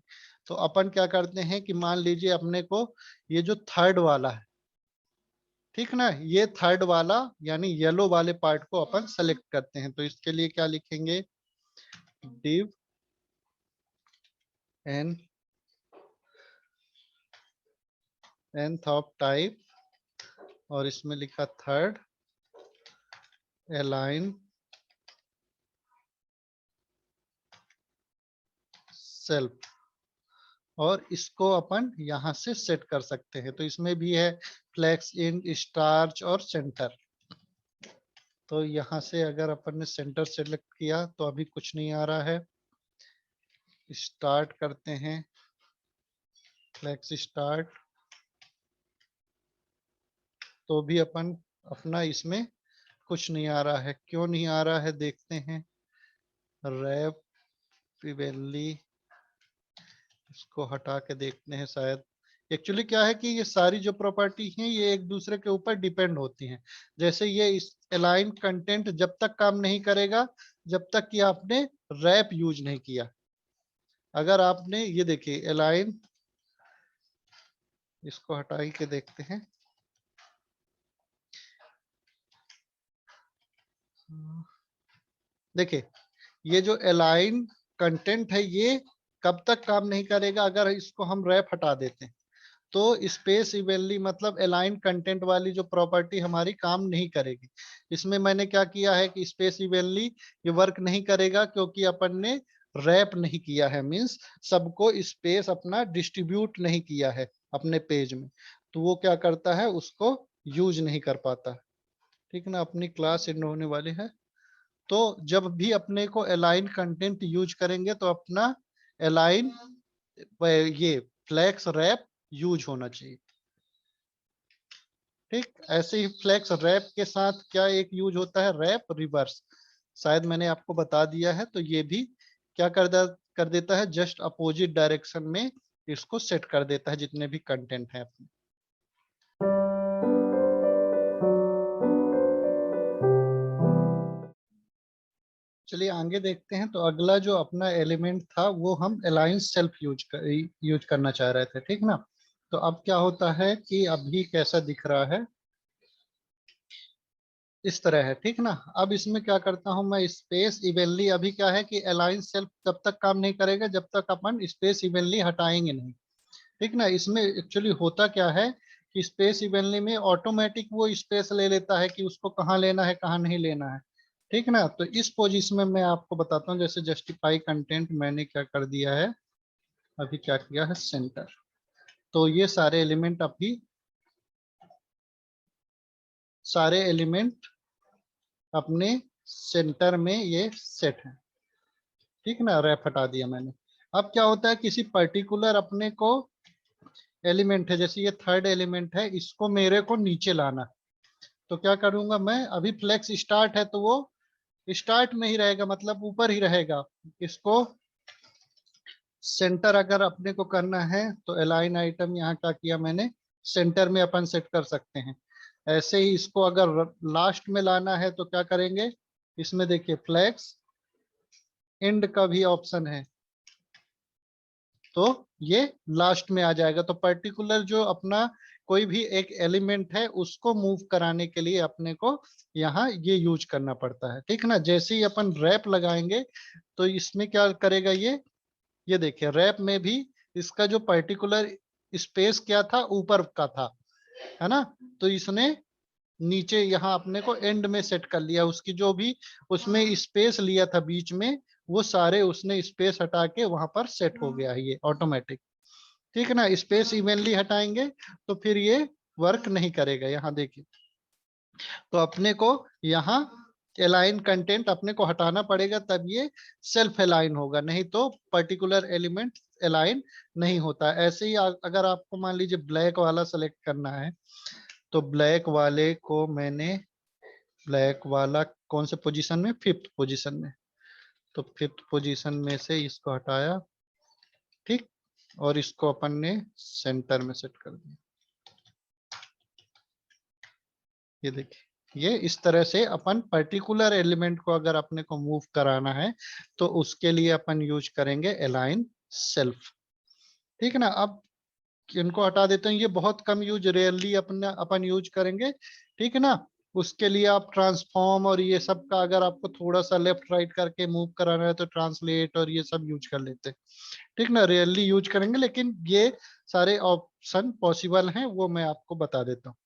तो अपन क्या करते हैं कि मान लीजिए अपने को ये जो थर्ड वाला है, ठीक ना, ये थर्ड वाला यानी येलो वाले पार्ट को अपन सेलेक्ट करते हैं। तो इसके लिए क्या लिखेंगे, div nth ऑफ टाइप, और इसमें लिखा थर्ड अलाइन सेल्फ, और इसको अपन यहाँ से सेट कर सकते हैं। तो इसमें भी है फ्लेक्स, इंड, स्टार्च और सेंटर। तो यहाँ से अगर अपन ने सेंटर सेलेक्ट किया तो अभी कुछ नहीं आ रहा है। स्टार्ट करते हैं, फ्लेक्स स्टार्ट, तो भी अपन अपना इसमें कुछ नहीं आ रहा है। क्यों नहीं आ रहा है देखते हैं। रैप वैली, इसको हटा के देखते हैं, शायद एक्चुअली क्या है कि ये सारी जो प्रॉपर्टी हैं ये एक दूसरे के ऊपर डिपेंड होती हैं। जैसे ये इस अलाइन कंटेंट जब तक काम नहीं करेगा जब तक कि आपने रैप यूज नहीं किया। अगर आपने ये देखिए अलाइन, इसको हटा के देखते हैं। देखिए ये जो अलाइन कंटेंट है ये कब तक काम नहीं करेगा, अगर इसको हम रैप हटा देते हैं तो स्पेस इवेंटली मतलब अलाइन कंटेंट वाली जो प्रॉपर्टी हमारी काम नहीं करेगी। इसमें मैंने क्या किया है कि स्पेस इवेंटली ये वर्क नहीं करेगा क्योंकि अपन ने रैप नहीं किया है, मींस सबको स्पेस अपना डिस्ट्रीब्यूट नहीं किया है अपने पेज में, तो वो क्या करता है उसको यूज नहीं कर पाता। ठीक ना, अपनी क्लास एंड होने वाली है। तो जब भी अपने को अलाइन कंटेंट यूज करेंगे तो अपना अलाइन ये फ्लेक्स रैप यूज होना चाहिए। ठीक, ऐसे ही फ्लेक्स रैप के साथ क्या एक यूज होता है, रैप रिवर्स, शायद मैंने आपको बता दिया है। तो ये भी क्या कर देता है, जस्ट अपोजिट डायरेक्शन में इसको सेट कर देता है जितने भी कंटेंट है अपने। चलिए आगे देखते हैं। तो अगला जो अपना एलिमेंट था वो हम अलाइन सेल्फ यूज करना चाह रहे थे, ठीक ना। तो अब क्या होता है कि अभी कैसा दिख रहा है, इस तरह है, ठीक ना। अब इसमें क्या करता हूं मैं, स्पेस इवेनली, अभी क्या है कि अलाइन सेल्फ तब तक काम नहीं करेगा जब तक अपन स्पेस इवेनली हटाएंगे नहीं, ठीक ना। इसमें एक्चुअली होता क्या है कि स्पेस इवेनली में ऑटोमेटिक वो स्पेस ले लेता है कि उसको कहाँ लेना है कहाँ नहीं लेना है, ठीक ना। तो इस पोजीशन में मैं आपको बताता हूँ, जैसे जस्टिफाई कंटेंट मैंने क्या कर दिया है, अभी क्या किया है सेंटर। तो ये सारे एलिमेंट अपने सेंटर में ये सेट है, ठीक ना। रैप हटा दिया मैंने। अब क्या होता है, किसी पर्टिकुलर अपने को एलिमेंट है, जैसे ये थर्ड एलिमेंट है, इसको मेरे को नीचे लाना। तो क्या करूंगा मैं, अभी फ्लेक्स स्टार्ट है तो वो स्टार्ट में ही रहेगा, मतलब ऊपर ही रहेगा। इसको सेंटर अगर अपने को करना है तो अलाइन आइटम यहाँ क्या किया मैंने, सेंटर में अपन सेट कर सकते हैं। ऐसे ही इसको अगर लास्ट में लाना है तो क्या करेंगे, इसमें देखिए फ्लेक्स एंड का भी ऑप्शन है, तो ये लास्ट में आ जाएगा। तो पर्टिकुलर जो अपना कोई भी एक एलिमेंट है उसको मूव कराने के लिए अपने को यहाँ ये यूज करना पड़ता है, ठीक ना। जैसे ही अपन रैप लगाएंगे तो इसमें क्या करेगा ये देखिए रैप में भी इसका जो पर्टिकुलर स्पेस क्या था, ऊपर का था, है ना। तो इसने नीचे यहाँ अपने को एंड में सेट कर लिया, उसकी जो भी उसमें स्पेस लिया था बीच में वो सारे उसने स्पेस हटा के वहां पर सेट हो गया है ये ऑटोमेटिक, ठीक है ना। स्पेस इवनली हटाएंगे तो फिर ये वर्क नहीं करेगा। यहाँ देखिए, तो अपने को यहाँ अलाइन कंटेंट अपने को हटाना पड़ेगा, तब ये सेल्फ अलाइन होगा, नहीं तो पर्टिकुलर एलिमेंट अलाइन नहीं होता। ऐसे ही अगर आपको मान लीजिए ब्लैक वाला सेलेक्ट करना है, तो ब्लैक वाले को मैंने, ब्लैक वाला कौन से पोजीशन में, 5th पोजीशन में, तो 5th पोजीशन में से इसको हटाया, ठीक, और इसको अपन ने सेंटर में सेट कर दिया। ये देखिए, ये इस तरह से अपन पर्टिकुलर एलिमेंट को अगर अपने को मूव कराना है तो उसके लिए अपन यूज करेंगे अलाइन सेल्फ, ठीक है ना। अब इनको हटा देते हैं, ये बहुत कम यूज, रेयरली अपन यूज करेंगे, ठीक है ना। उसके लिए आप ट्रांसफॉर्म और ये सब का, अगर आपको थोड़ा सा लेफ्ट राइट करके मूव कराना है तो ट्रांसलेट और ये सब यूज कर लेते हैं, ठीक ना, रेयरली यूज करेंगे, लेकिन ये सारे ऑप्शन पॉसिबल हैं, वो मैं आपको बता देता हूँ,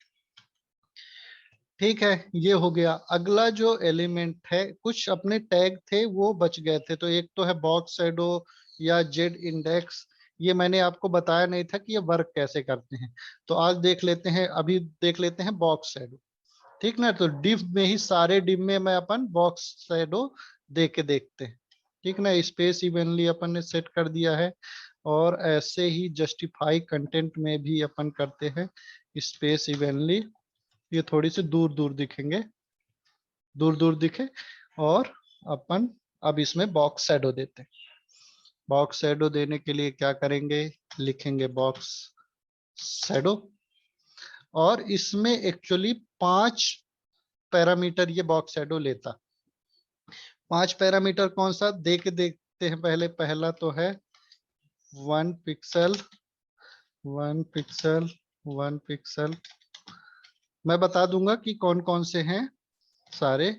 ठीक है। ये हो गया। अगला जो एलिमेंट है, कुछ अपने टैग थे वो बच गए थे, तो एक तो है बॉक्स शैडो या जेड इंडेक्स, ये मैंने आपको बताया नहीं था कि ये वर्क कैसे करते हैं, तो आज देख लेते हैं, अभी देख लेते हैं बॉक्स शैडो, ठीक ना। तो डिव में ही, सारे डिव में मैं अपन बॉक्स शैडो दे के देखते हैं, ठीक ना। स्पेस इवनली अपन ने सेट कर दिया है, और ऐसे ही जस्टिफाई कंटेंट में भी अपन करते हैं स्पेस इवनली, ये थोड़ी सी दूर दूर दिखेंगे, दूर दूर दिखे, और अपन अब इसमें बॉक्स शैडो देते हैं। बॉक्स शैडो देने के लिए क्या करेंगे, लिखेंगे बॉक्स शैडो, और इसमें एक्चुअली 5 पैरामीटर ये बॉक्स शैडो लेता। 5 पैरामीटर कौन सा, देखते हैं पहले। पहला तो है 1 पिक्सल, 1 पिक्सल, 1 पिक्सल, मैं बता दूंगा कि कौन कौन से हैं सारे,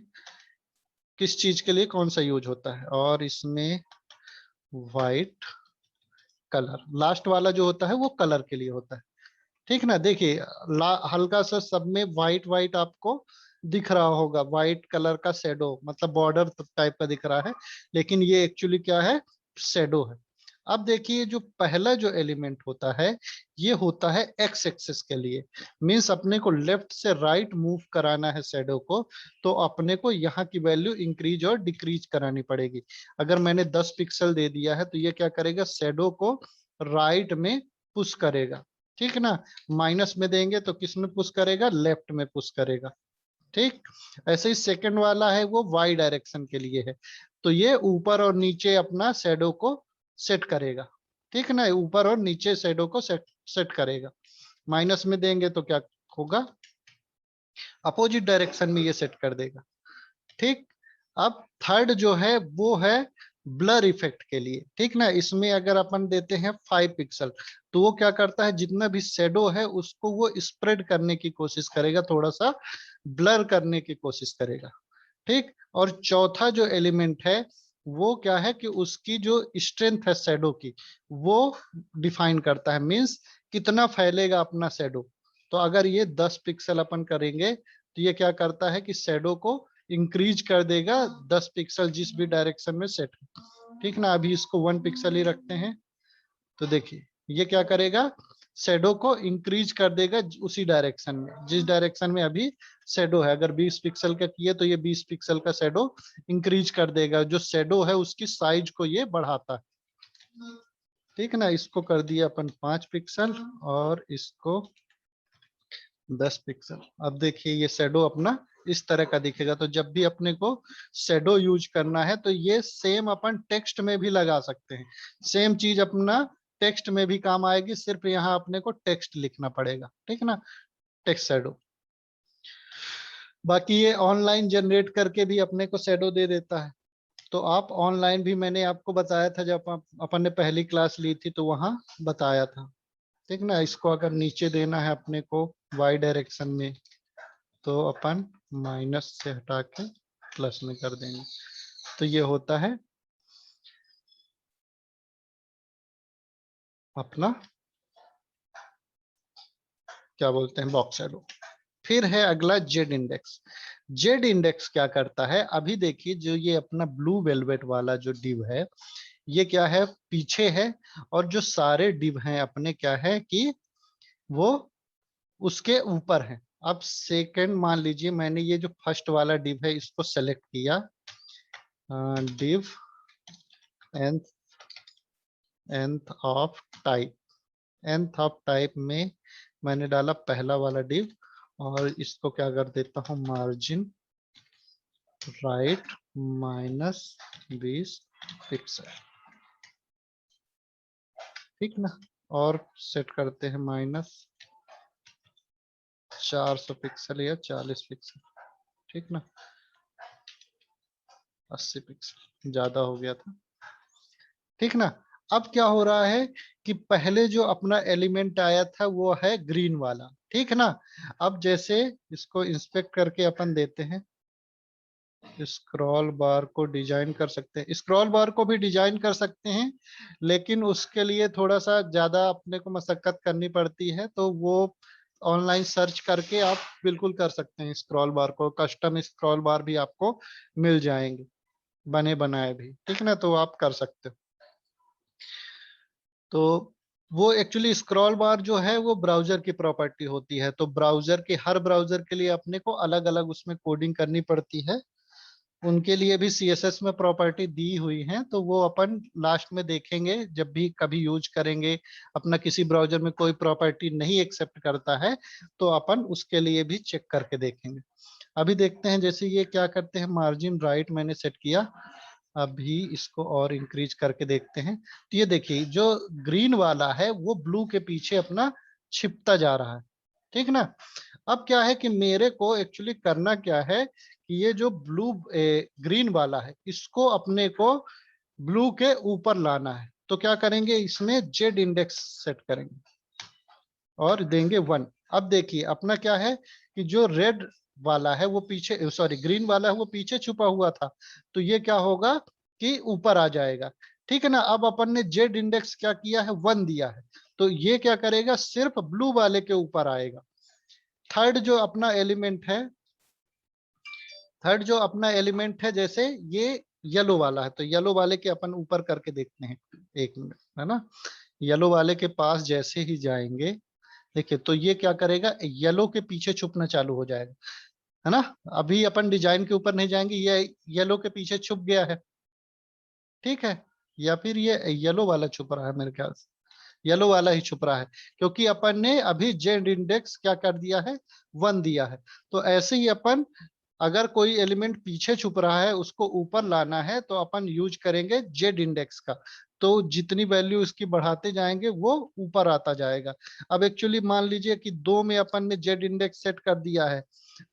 किस चीज के लिए कौन सा यूज होता है। और इसमें वाइट कलर, लास्ट वाला जो होता है वो कलर के लिए होता है, ठीक ना। देखिए हल्का सा सब में व्हाइट व्हाइट आपको दिख रहा होगा, व्हाइट कलर का शेडो, मतलब बॉर्डर टाइप का दिख रहा है, लेकिन ये एक्चुअली क्या है, शेडो है। अब देखिए, जो पहला जो एलिमेंट होता है, ये होता है एक्स एक्सिस के लिए, मींस अपने को लेफ्ट से राइट मूव कराना है शेडो को, तो अपने को यहाँ की वैल्यू इंक्रीज और डिक्रीज करानी पड़ेगी। अगर मैंने 10 पिक्सल दे दिया है, तो ये क्या करेगा, शेडो को राइट में पुश करेगा, ठीक ना। माइनस में देंगे तो किस में पुश करेगा, लेफ्ट में पुश करेगा, ठीक। ऐसे ही सेकंड वाला है, वो वाई डायरेक्शन के लिए है, तो ये ऊपर और नीचे अपना शैडो को सेट करेगा, ठीक ना, ऊपर और नीचे शैडो को सेट करेगा। माइनस में देंगे तो क्या होगा, अपोजिट डायरेक्शन में ये सेट कर देगा, ठीक। अब थर्ड जो है वो है ब्लर इफेक्ट के लिए, ठीक ना। इसमें अगर अपन देते हैं 5 पिक्सल, तो वो क्या करता है, जितना भी शेडो है उसको वो स्प्रेड करने की कोशिश करेगा, थोड़ा सा ब्लर करने की कोशिश करेगा, ठीक। और चौथा जो एलिमेंट है वो क्या है कि उसकी जो स्ट्रेंथ है शेडो की, वो डिफाइन करता है, मींस कितना फैलेगा अपना शेडो। तो अगर ये 10 पिक्सल अपन करेंगे, तो ये क्या करता है कि शेडो को इंक्रीज कर देगा 10 पिक्सल जिस भी डायरेक्शन में सेट है, ठीक ना। अभी इसको 1 पिक्सल ही रखते हैं, तो देखिए ये क्या करेगा, शेडो को इंक्रीज कर देगा उसी डायरेक्शन में, जिस डायरेक्शन में अभी शेडो है। अगर 20 पिक्सल का किए तो ये 20 पिक्सल का शेडो इंक्रीज कर देगा, जो शेडो है उसकी साइज को ये बढ़ाता है, ठीक ना। इसको कर दिया अपन 5 पिक्सल और इसको 10 पिक्सल। अब देखिए ये शेडो अपना इस तरह का दिखेगा। तो जब भी अपने को शेडो यूज करना है तो ये सेम अपन टेक्स्ट में भी लगा सकते हैं, सेम चीज अपना टेक्स्ट में भी काम आएगी, सिर्फ यहाँ अपने को टेक्स्ट लिखना पड़ेगा, ठीक है ना, टेक्स्ट शेडो। बाकी ये ऑनलाइन जनरेट करके भी अपने को शेडो दे देता है। तो आप ऑनलाइन भी, मैंने आपको बताया था जब अपन ने पहली क्लास ली थी तो वहां बताया था, ठीक ना। इसको अगर नीचे देना है अपने को वाई डायरेक्शन में, तो अपन माइनस से हटा के प्लस में कर देंगे, तो ये होता है अपना, क्या बोलते हैं, बॉक्स शैडो। फिर है अगला जेड इंडेक्स। जेड इंडेक्स क्या करता है, अभी देखिए जो ये अपना ब्लू वेलवेट वाला जो डिव है, ये क्या है, पीछे है, और जो सारे डिव हैं अपने क्या है कि वो उसके ऊपर है। अब सेकंड मान लीजिए मैंने ये जो फर्स्ट वाला डिव है इसको सेलेक्ट किया, div nth of type, nth of type में मैंने डाला पहला वाला डिव और इसको क्या कर देता हूं, मार्जिन राइट -20 पिक्सल, ठीक ना। और सेट करते हैं -400 पिक्सल या 40 पिक्सल, ठीक ना, 80 पिक्सल ज्यादा हो गया था, ठीक ना। अब क्या हो रहा है कि पहले जो अपना एलिमेंट आया था वो है ग्रीन वाला, ठीक ना। अब जैसे इसको इंस्पेक्ट करके अपन देते हैं, स्क्रॉल बार को डिजाइन कर सकते हैं, स्क्रॉल बार को भी डिजाइन कर सकते हैं, लेकिन उसके लिए थोड़ा सा ज्यादा अपने को मशक्कत करनी पड़ती है, तो वो ऑनलाइन सर्च करके आप बिल्कुल कर सकते हैं। स्क्रॉल बार को, कस्टम स्क्रॉल बार भी आपको मिल जाएंगे बने बनाए भी, ठीक ना, तो आप कर सकते हो। तो वो एक्चुअली स्क्रॉल बार जो है वो ब्राउजर की प्रॉपर्टी होती है, तो ब्राउजर के हर ब्राउजर के लिए अपने को अलग अलग उसमें कोडिंग करनी पड़ती है, उनके लिए भी सीएसएस में प्रॉपर्टी दी हुई है, तो वो अपन लास्ट में देखेंगे जब भी कभी यूज करेंगे, अपना किसी ब्राउजर में कोई प्रॉपर्टी नहीं एक्सेप्ट करता है तो अपन उसके लिए भी चेक करके देखेंगे। अभी देखते हैं, जैसे ये क्या करते हैं, मार्जिन राइट मैंने सेट किया, अभी इसको और इंक्रीज करके देखते हैं, तो ये देखिए जो ग्रीन वाला है वो ब्लू के पीछे अपना छिपता जा रहा है, ठीक ना। अब क्या है कि मेरे को एक्चुअली करना क्या है कि ये जो ब्लू ग्रीन वाला है इसको अपने को ब्लू के ऊपर लाना है, तो क्या करेंगे, इसमें जेड इंडेक्स सेट करेंगे और देंगे 1। अब देखिए अपना क्या है कि जो रेड वाला है वो पीछे, सॉरी ग्रीन वाला है वो पीछे छुपा हुआ था, तो ये क्या होगा कि ऊपर आ जाएगा, ठीक है ना। अब अपन ने जेड इंडेक्स क्या किया है, 1 दिया है, तो ये क्या करेगा, सिर्फ ब्लू वाले के ऊपर आएगा। थर्ड जो अपना एलिमेंट है, थर्ड जो अपना एलिमेंट है, जैसे ये येलो वाला है, तो येलो वाले के अपन ऊपर करके देखते हैं, एक मिनट, है ना। येलो वाले के पास जैसे ही जाएंगे, देखिए तो ये क्या करेगा, येलो के पीछे छुपना चालू हो जाएगा, है ना। अभी अपन डिजाइन के ऊपर नहीं जाएंगे, ये येलो के पीछे छुप गया है, ठीक है, या फिर ये येलो वाला छुप रहा है, मेरे ख्याल से येलो वाला ही छुप रहा है, क्योंकि अपन ने अभी जेड इंडेक्स क्या कर दिया है, 1 दिया है। तो ऐसे ही अपन अगर कोई एलिमेंट पीछे छुप रहा है उसको ऊपर लाना है तो अपन यूज करेंगे जेड इंडेक्स का, तो जितनी वैल्यू इसकी बढ़ाते जाएंगे वो ऊपर आता जाएगा। अब एक्चुअली मान लीजिए कि 2 में अपन ने जेड इंडेक्स सेट कर दिया है,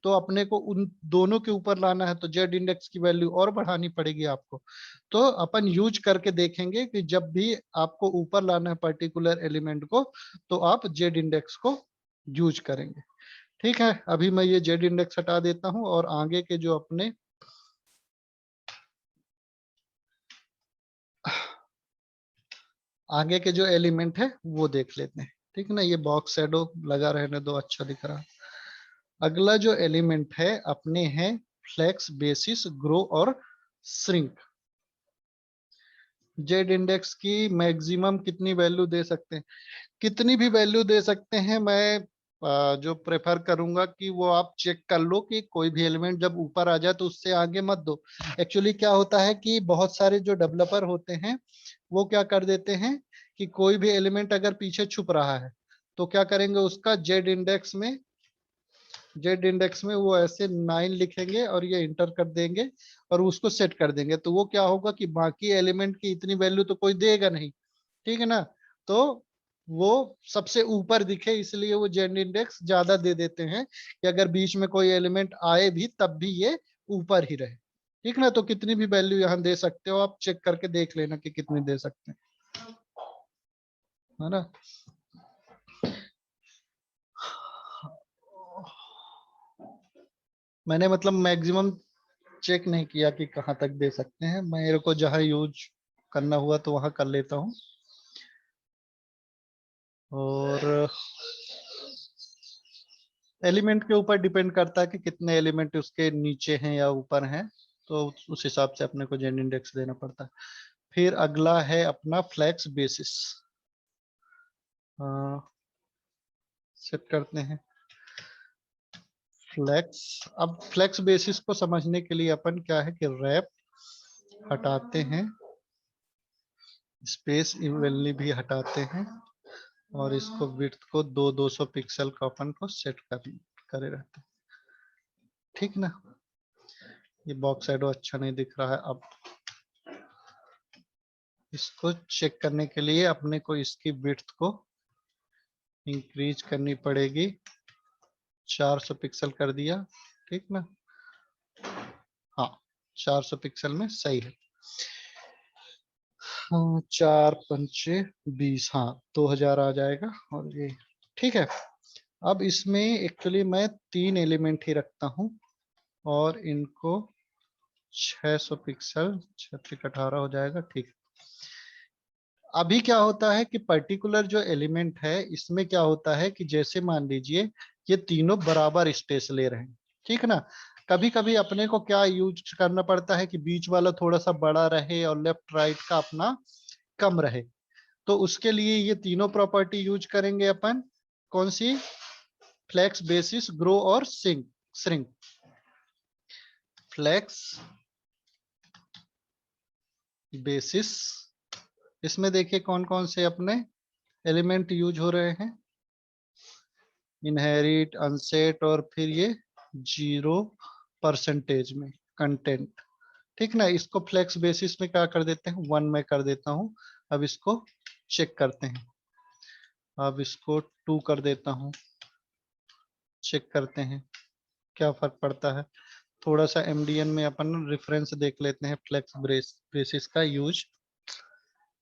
तो अपने को उन दोनों के ऊपर लाना है तो जेड इंडेक्स की वैल्यू और बढ़ानी पड़ेगी आपको। तो अपन यूज करके देखेंगे कि जब भी आपको ऊपर लाना है पर्टिकुलर एलिमेंट को, तो आप जेड इंडेक्स को यूज करेंगे, ठीक है। अभी मैं ये जेड इंडेक्स हटा देता हूं और आगे के जो अपने आगे के जो एलिमेंट है वो देख लेते हैं, ठीक है ना। ये बॉक्स शैडो लगा रहने दो, अच्छा दिख रहा है। अगला जो एलिमेंट है अपने हैं फ्लेक्स, बेसिस, ग्रो और श्रिंक। जेड इंडेक्स की मैक्सिमम कितनी वैल्यू दे सकते हैं, कितनी भी वैल्यू दे सकते हैं। मैं जो प्रेफर करूंगा कि वो आप चेक कर लो कि कोई भी एलिमेंट जब ऊपर आ जाए तो उससे आगे मत दो। एक्चुअली क्या होता है कि बहुत सारे जो डेवलपर होते हैं वो क्या कर देते हैं कि कोई भी एलिमेंट अगर पीछे छुप रहा है तो क्या करेंगे, उसका जेड इंडेक्स में वो ऐसे 9 लिखेंगे और ये इंटर कर देंगे और उसको सेट कर देंगे, तो वो क्या होगा कि बाकी एलिमेंट की इतनी वैल्यू तो कोई देगा नहीं, ठीक है ना। तो वो सबसे ऊपर दिखे इसलिए वो जेड इंडेक्स ज्यादा दे देते हैं कि अगर बीच में कोई एलिमेंट आए भी तब भी ये ऊपर ही रहे, ठीक ना। तो कितनी भी वैल्यू यहाँ दे सकते हो, आप चेक करके देख लेना कि कितनी दे सकते हैं, है ना। मैंने मतलब मैक्सिमम चेक नहीं किया कि कहाँ तक दे सकते हैं, मेरे को जहाँ यूज करना हुआ तो वहां कर लेता हूँ। और एलिमेंट के ऊपर डिपेंड करता है कि कितने एलिमेंट उसके नीचे हैं या ऊपर हैं, तो उस हिसाब से अपने को जेन इंडेक्स देना पड़ता है। फिर अगला है अपना फ्लेक्स बेसिस, सेट करते हैं। फ्लेक्स। अब फ्लेक्स बेसिस को समझने के लिए अपन क्या है कि रैप हटाते हैं, स्पेस इवनली भी हटाते हैं, और इसको विड्थ को 200 पिक्सल का अपन को सेट करे रहते हैं। ठीक ना, ये बॉक्स शैडो अच्छा नहीं दिख रहा है। अब इसको चेक करने के लिए अपने को इसकी विड्थ को इंक्रीज करनी पड़ेगी, 400 पिक्सल कर दिया। ठीक ना, हाँ 400 पिक्सल में सही है। हाँ 4 पंचे 20, हाँ 2000 आ जाएगा। और ये ठीक है। अब इसमें एक्चुअली मैं 3 एलिमेंट ही रखता हूँ और इनको 600 पिक्सल, 18 हो जाएगा। ठीक। अभी क्या होता है कि पर्टिकुलर जो एलिमेंट है इसमें क्या होता है कि जैसे मान लीजिए ये तीनों बराबर स्पेस ले रहे हैं, ठीक ना। कभी कभी अपने को क्या यूज करना पड़ता है कि बीच वाला थोड़ा सा बड़ा रहे और लेफ्ट राइट का अपना कम रहे। तो उसके लिए ये तीनों प्रॉपर्टी यूज करेंगे अपन। कौन सी? फ्लेक्स, बेसिस, ग्रो और श्रिंक। फ्लेक्स, बेसिस, इसमें देखिए कौन कौन से अपने एलिमेंट यूज हो रहे हैं, इनहेरिट, अनसेट और फिर ये 0% में कंटेंट। ठीक ना, इसको फ्लेक्स बेसिस में क्या कर देते हैं, 1 में कर देता हूं। अब इसको चेक करते हैं। अब इसको 2 कर देता हूं, चेक करते हैं क्या फर्क पड़ता है। थोड़ा सा एमडीएन में अपन रेफरेंस देख लेते हैं, फ्लेक्स बेसिस का यूज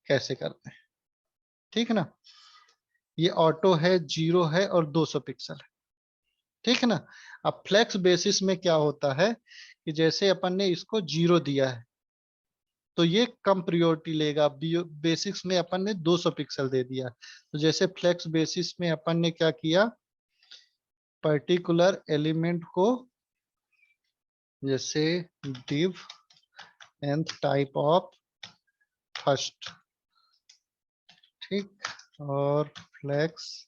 कैसे करते हैं। ठीक ना, ये ऑटो है, 0 है और 200 पिक्सल है। ठीक है ना। अब फ्लेक्स बेसिस में क्या होता है कि जैसे अपन ने इसको 0 दिया है तो ये कम प्रियोरिटी लेगा। बेसिक्स में अपन ने 200 पिक्सल दे दिया, तो जैसे फ्लेक्स बेसिस में अपन ने क्या किया, पर्टिकुलर एलिमेंट को जैसे div nth type of first, ठीक, और फ्लेक्स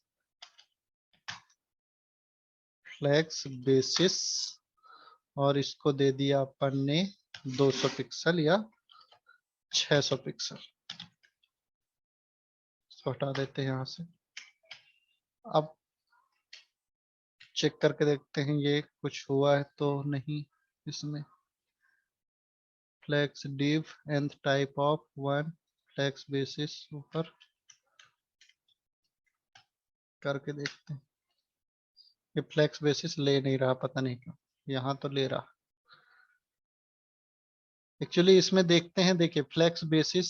बेसिस, और इसको दे दिया अपन ने 200 पिक्सल या 600 पिक्सल। इसको हटा देते हैं यहां से। अब चेक करके देखते हैं ये कुछ हुआ है तो नहीं इसमें। Flex div nth type of 1 flex basis ऊपर करके देखते हैं। ये फ्लेक्स बेसिस ले नहीं रहा, पता नहीं क्यों। यहाँ तो ले रहा। एक्चुअली इसमें देखते हैं, देखिए फ्लेक्स बेसिस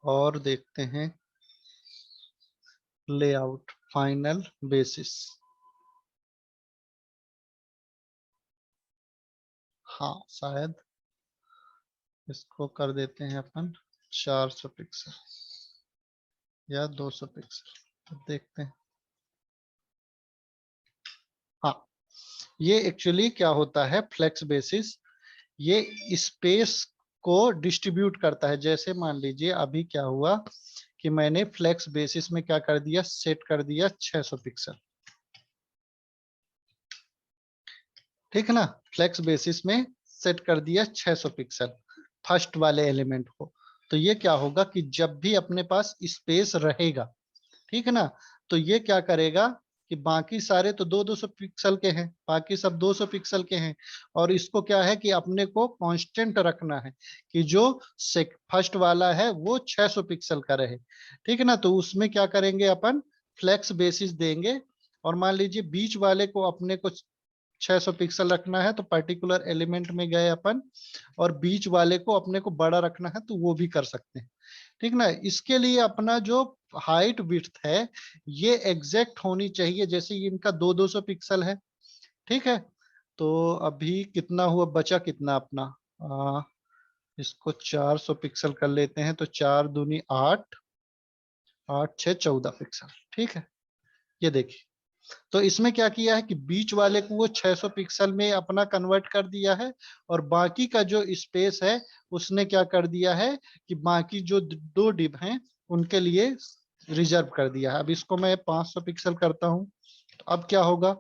और देखते हैं लेआउट फाइनल बेसिस। हाँ शायद इसको कर देते हैं अपन 400 पिक्सल या 200 पिक्सल, तो देखते हैं। हाँ, ये एक्चुअली क्या होता है, फ्लेक्स बेसिस ये स्पेस को डिस्ट्रीब्यूट करता है। जैसे मान लीजिए अभी क्या हुआ कि मैंने फ्लेक्स बेसिस में क्या कर दिया, सेट कर दिया 600 पिक्सल। ठीक है ना, फ्लेक्स बेसिस में सेट कर दिया 600 पिक्सल फर्स्ट वाले एलिमेंट को। तो ये क्या होगा कि जब भी अपने पास स्पेस रहेगा, ठीक है ना, तो ये क्या करेगा कि बाकी सारे तो 200 पिक्सल के हैं, बाकी सब 200 पिक्सल के हैं, और इसको क्या है कि अपने को कांस्टेंट रखना है कि जो फर्स्ट वाला है वो 600 पिक्सल का रहे। ठीक है ना, तो उसमें क्या करेंगे अपन, फ्लेक्स बेसिस देंगे, और मान लीजिए बीच वाले को अपने को 600 पिक्सल रखना है तो पर्टिकुलर एलिमेंट में गए अपन, और बीच वाले को अपने को बड़ा रखना है तो वो भी कर सकते हैं। ठीक ना, इसके लिए अपना जो हाइट विड्थ है ये एग्जैक्ट होनी चाहिए, जैसे इनका 200 पिक्सल है। ठीक है, तो अभी कितना हुआ, बचा कितना अपना, इसको 400 पिक्सल कर लेते हैं, तो 4 दूनी 8, 8 6 14 पिक्सल। ठीक है, ये देखिए। तो इसमें क्या किया है कि बीच वाले को वो 600 पिक्सल में अपना कन्वर्ट कर दिया है, और बाकी का जो स्पेस है उसने क्या कर दिया है कि बाकी जो 2 डिव हैं उनके लिए रिजर्व कर दिया है। अब इसको मैं 500 पिक्सल करता हूं, अब क्या होगा,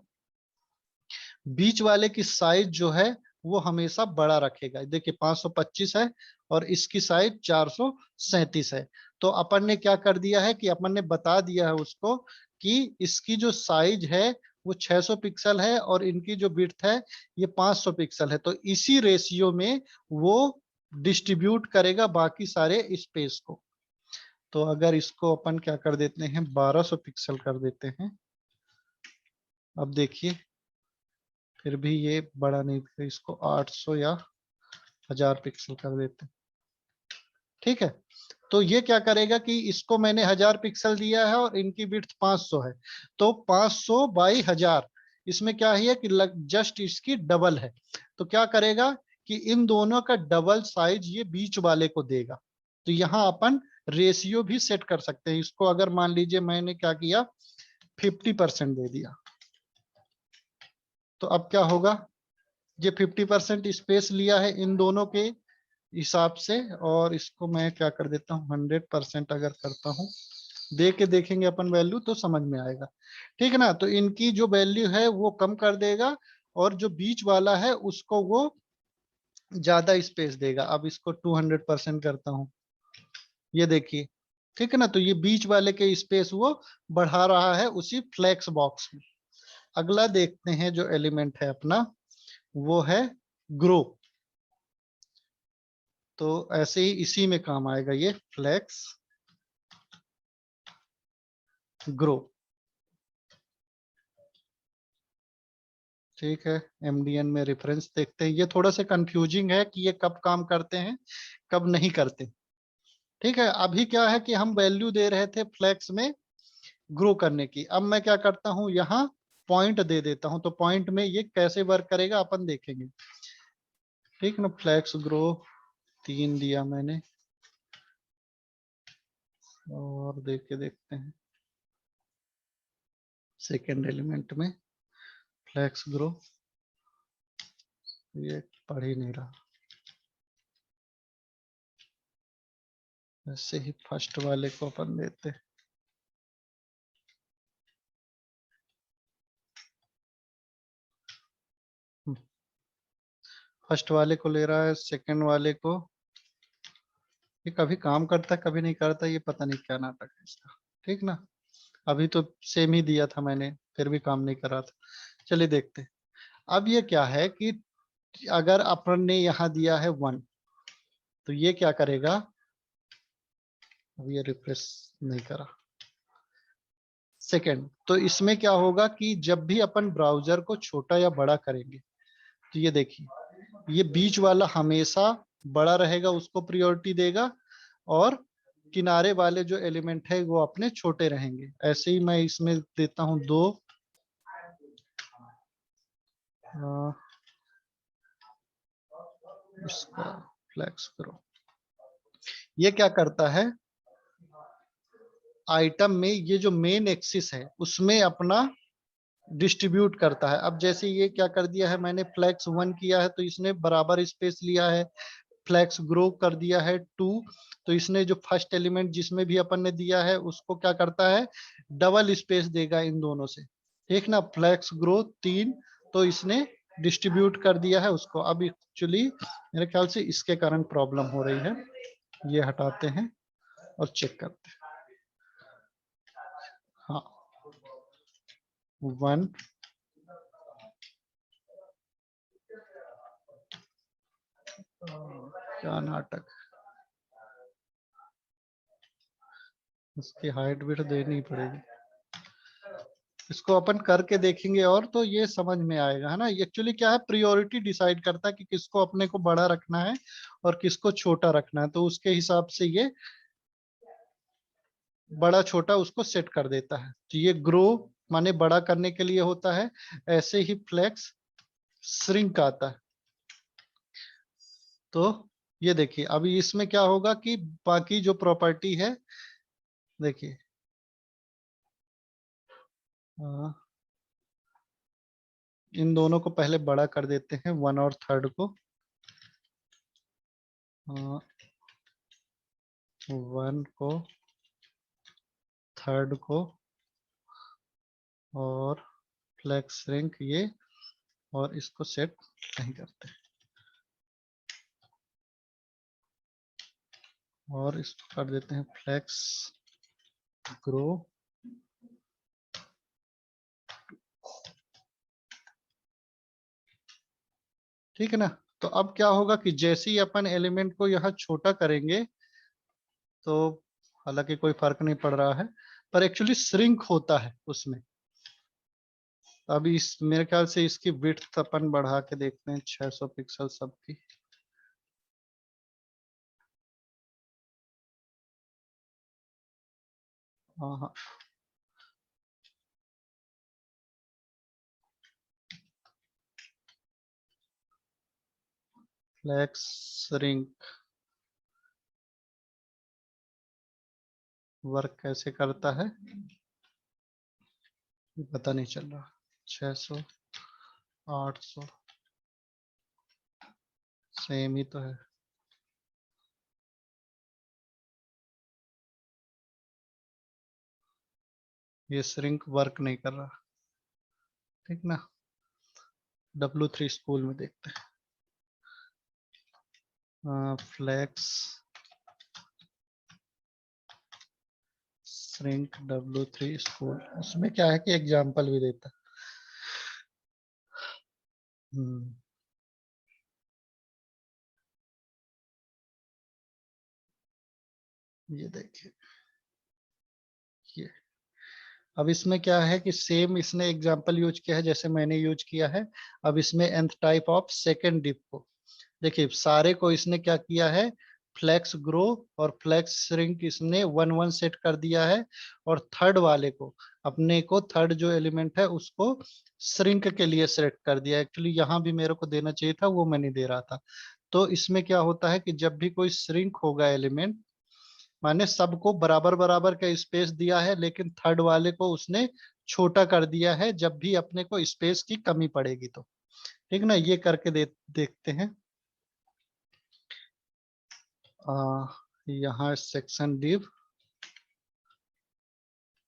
बीच वाले की साइज जो है वो हमेशा बड़ा रखेगा। देखिए 525 है और इसकी साइज 437 है। तो अपन ने क्या कर दिया है कि अपन ने बता दिया है उसको कि इसकी जो साइज है वो 600 पिक्सल है और इनकी जो विड्थ है ये 500 पिक्सल है। तो इसी रेशियो में वो डिस्ट्रीब्यूट करेगा बाकी सारे स्पेस को। तो अगर इसको अपन क्या कर देते हैं, 1200 पिक्सल कर देते हैं। अब देखिए फिर भी ये बड़ा नहीं दिखा, इसको 800 या 1000 पिक्सल कर देते हैं। ठीक है, तो ये क्या करेगा कि इसको मैंने 1000 पिक्सल दिया है और इनकी विड्थ 500 है, तो 500 बाई 1000, इसमें क्या है कि जस्ट इसकी डबल है। तो क्या करेगा कि इन दोनों का डबल साइज ये बीच वाले को देगा। तो यहाँ अपन रेशियो भी सेट कर सकते हैं। इसको अगर मान लीजिए मैंने क्या किया, 50% दे दिया, तो अब क्या होगा, ये 50% स्पेस लिया है इन दोनों के हिसाब से, और इसको मैं क्या कर देता हूँ 100% अगर करता हूँ, दे के देखेंगे अपन वैल्यू तो समझ में आएगा। ठीक है ना, तो इनकी जो वैल्यू है वो कम कर देगा और जो बीच वाला है उसको वो ज्यादा स्पेस देगा। अब इसको 200% करता हूँ, ये देखिए। ठीक है ना, तो ये बीच वाले के स्पेस वो बढ़ा रहा है उसी फ्लेक्स बॉक्स में। अगला देखते हैं जो एलिमेंट है अपना, वो है ग्रो। तो ऐसे ही इसी में काम आएगा ये फ्लेक्स ग्रो। ठीक है, एमडीएन में रेफरेंस देखते हैं। ये थोड़ा सा कंफ्यूजिंग है कि ये कब काम करते हैं कब नहीं करते। ठीक है, अभी क्या है कि हम वैल्यू दे रहे थे फ्लेक्स में ग्रो करने की। अब मैं क्या करता हूं, यहाँ पॉइंट दे देता हूं, तो पॉइंट में ये कैसे वर्क करेगा अपन देखेंगे। ठीक है ना, फ्लेक्स ग्रो 3 दिया मैंने, और देख के देखते हैं सेकेंड एलिमेंट में फ्लेक्स ग्रो, ये पढ़ ही नहीं रहा। ऐसे ही फर्स्ट वाले को अपन देते हैं। फर्स्ट वाले को ले रहा है, सेकंड वाले को। ये कभी काम करता है कभी नहीं करता, ये पता नहीं क्या नाटक है इसका। ठीक ना, अभी तो सेम ही दिया था मैंने, फिर भी काम नहीं कर रहा था। चलिए देखते हैं। अब ये क्या है कि अगर अपन ने यहाँ दिया है 1, तो ये क्या करेगा, अब ये रिफ्रेश नहीं करा। सेकंड, तो इसमें क्या होगा कि जब भी अपन ब्राउजर को छोटा या बड़ा करेंगे, तो ये देखिए ये बीच वाला हमेशा बड़ा रहेगा, उसको प्रायोरिटी देगा, और किनारे वाले जो एलिमेंट है वो अपने छोटे रहेंगे। ऐसे ही मैं इसमें देता हूं 2, इसका फ्लेक्स करो। ये क्या करता है, आइटम में ये जो मेन एक्सिस है उसमें अपना डिस्ट्रीब्यूट करता है। अब जैसे ये क्या कर दिया है, मैंने फ्लेक्स 1 किया है तो इसने बराबर स्पेस लिया है। फ्लेक्स ग्रो कर दिया है 2, तो इसने जो फर्स्ट एलिमेंट जिसमें भी अपन ने दिया है उसको क्या करता है, डबल स्पेस देगा इन दोनों से। ठीक ना, फ्लेक्स ग्रो 3, तो इसने डिस्ट्रीब्यूट कर दिया है उसको। अब एक्चुअली मेरे ख्याल से इसके कारण प्रॉब्लम हो रही है, ये हटाते हैं और चेक करते हैं। हाँ 1, क्या नाटक, इसकी हाइट भी देनी पड़ेगी। इसको अपन करके देखेंगे और तो ये समझ में आएगा, है ना। एक्चुअली क्या है, प्रायोरिटी डिसाइड करता है कि किसको अपने को बड़ा रखना है और किसको छोटा रखना है, तो उसके हिसाब से ये बड़ा छोटा उसको सेट कर देता है। तो ये ग्रो माने बड़ा करने के लिए होता है। ऐसे ही फ्लेक्स श्रिंक आता है। तो ये देखिए अभी इसमें क्या होगा कि बाकी जो प्रॉपर्टी है, देखिए इन दोनों को पहले बड़ा कर देते हैं, 1 और 3 को। 1 को, 3 को, और फ्लेक्स श्रिंक ये, और इसको सेट नहीं करते, और इसको कर देते हैं फ्लेक्स ग्रो। ठीक है ना। तो अब क्या होगा कि जैसे ही अपन एलिमेंट को यहाँ छोटा करेंगे, तो हालांकि कोई फर्क नहीं पड़ रहा है, पर एक्चुअली श्रिंक होता है उसमें। अभी इस मेरे ख्याल से इसकी विड्थ अपन बढ़ा के देखते हैं 600 पिक्सल सबकी। हाँ हाँ, फ्लेक्स श्रिंक वर्क कैसे करता है ये पता नहीं चल रहा। 600, 800 सेम ही तो है। ये श्रिंक वर्क नहीं कर रहा, ठीक ना। W3 स्कूल में देखते हैं, फ्लेक्स श्रिंक W3 स्कूल, उसमें क्या है कि एग्जाम्पल भी देता है। ये देखिए, ये अब इसमें क्या है कि सेम इसने एग्जांपल यूज किया है जैसे मैंने यूज किया है। अब इसमें nth type of second div को देखिए, सारे को इसने क्या किया है, फ्लेक्स ग्रो और फ्लेक्स श्रिंक इसने 1 1 सेट कर दिया है, और थर्ड वाले को अपने को थर्ड जो एलिमेंट है उसको श्रिंक के लिए सेट कर दिया। एक्चुअली यहाँ भी मेरे को देना चाहिए था, वो मैं नहीं दे रहा था। तो इसमें क्या होता है कि जब भी कोई श्रिंक होगा एलिमेंट, माने सबको बराबर बराबर का स्पेस दिया है, लेकिन थर्ड वाले को उसने छोटा कर दिया है जब भी अपने को स्पेस की कमी पड़ेगी तो। ठीक ना, ये करके देखते हैं। यहाँ सेक्शन डिव,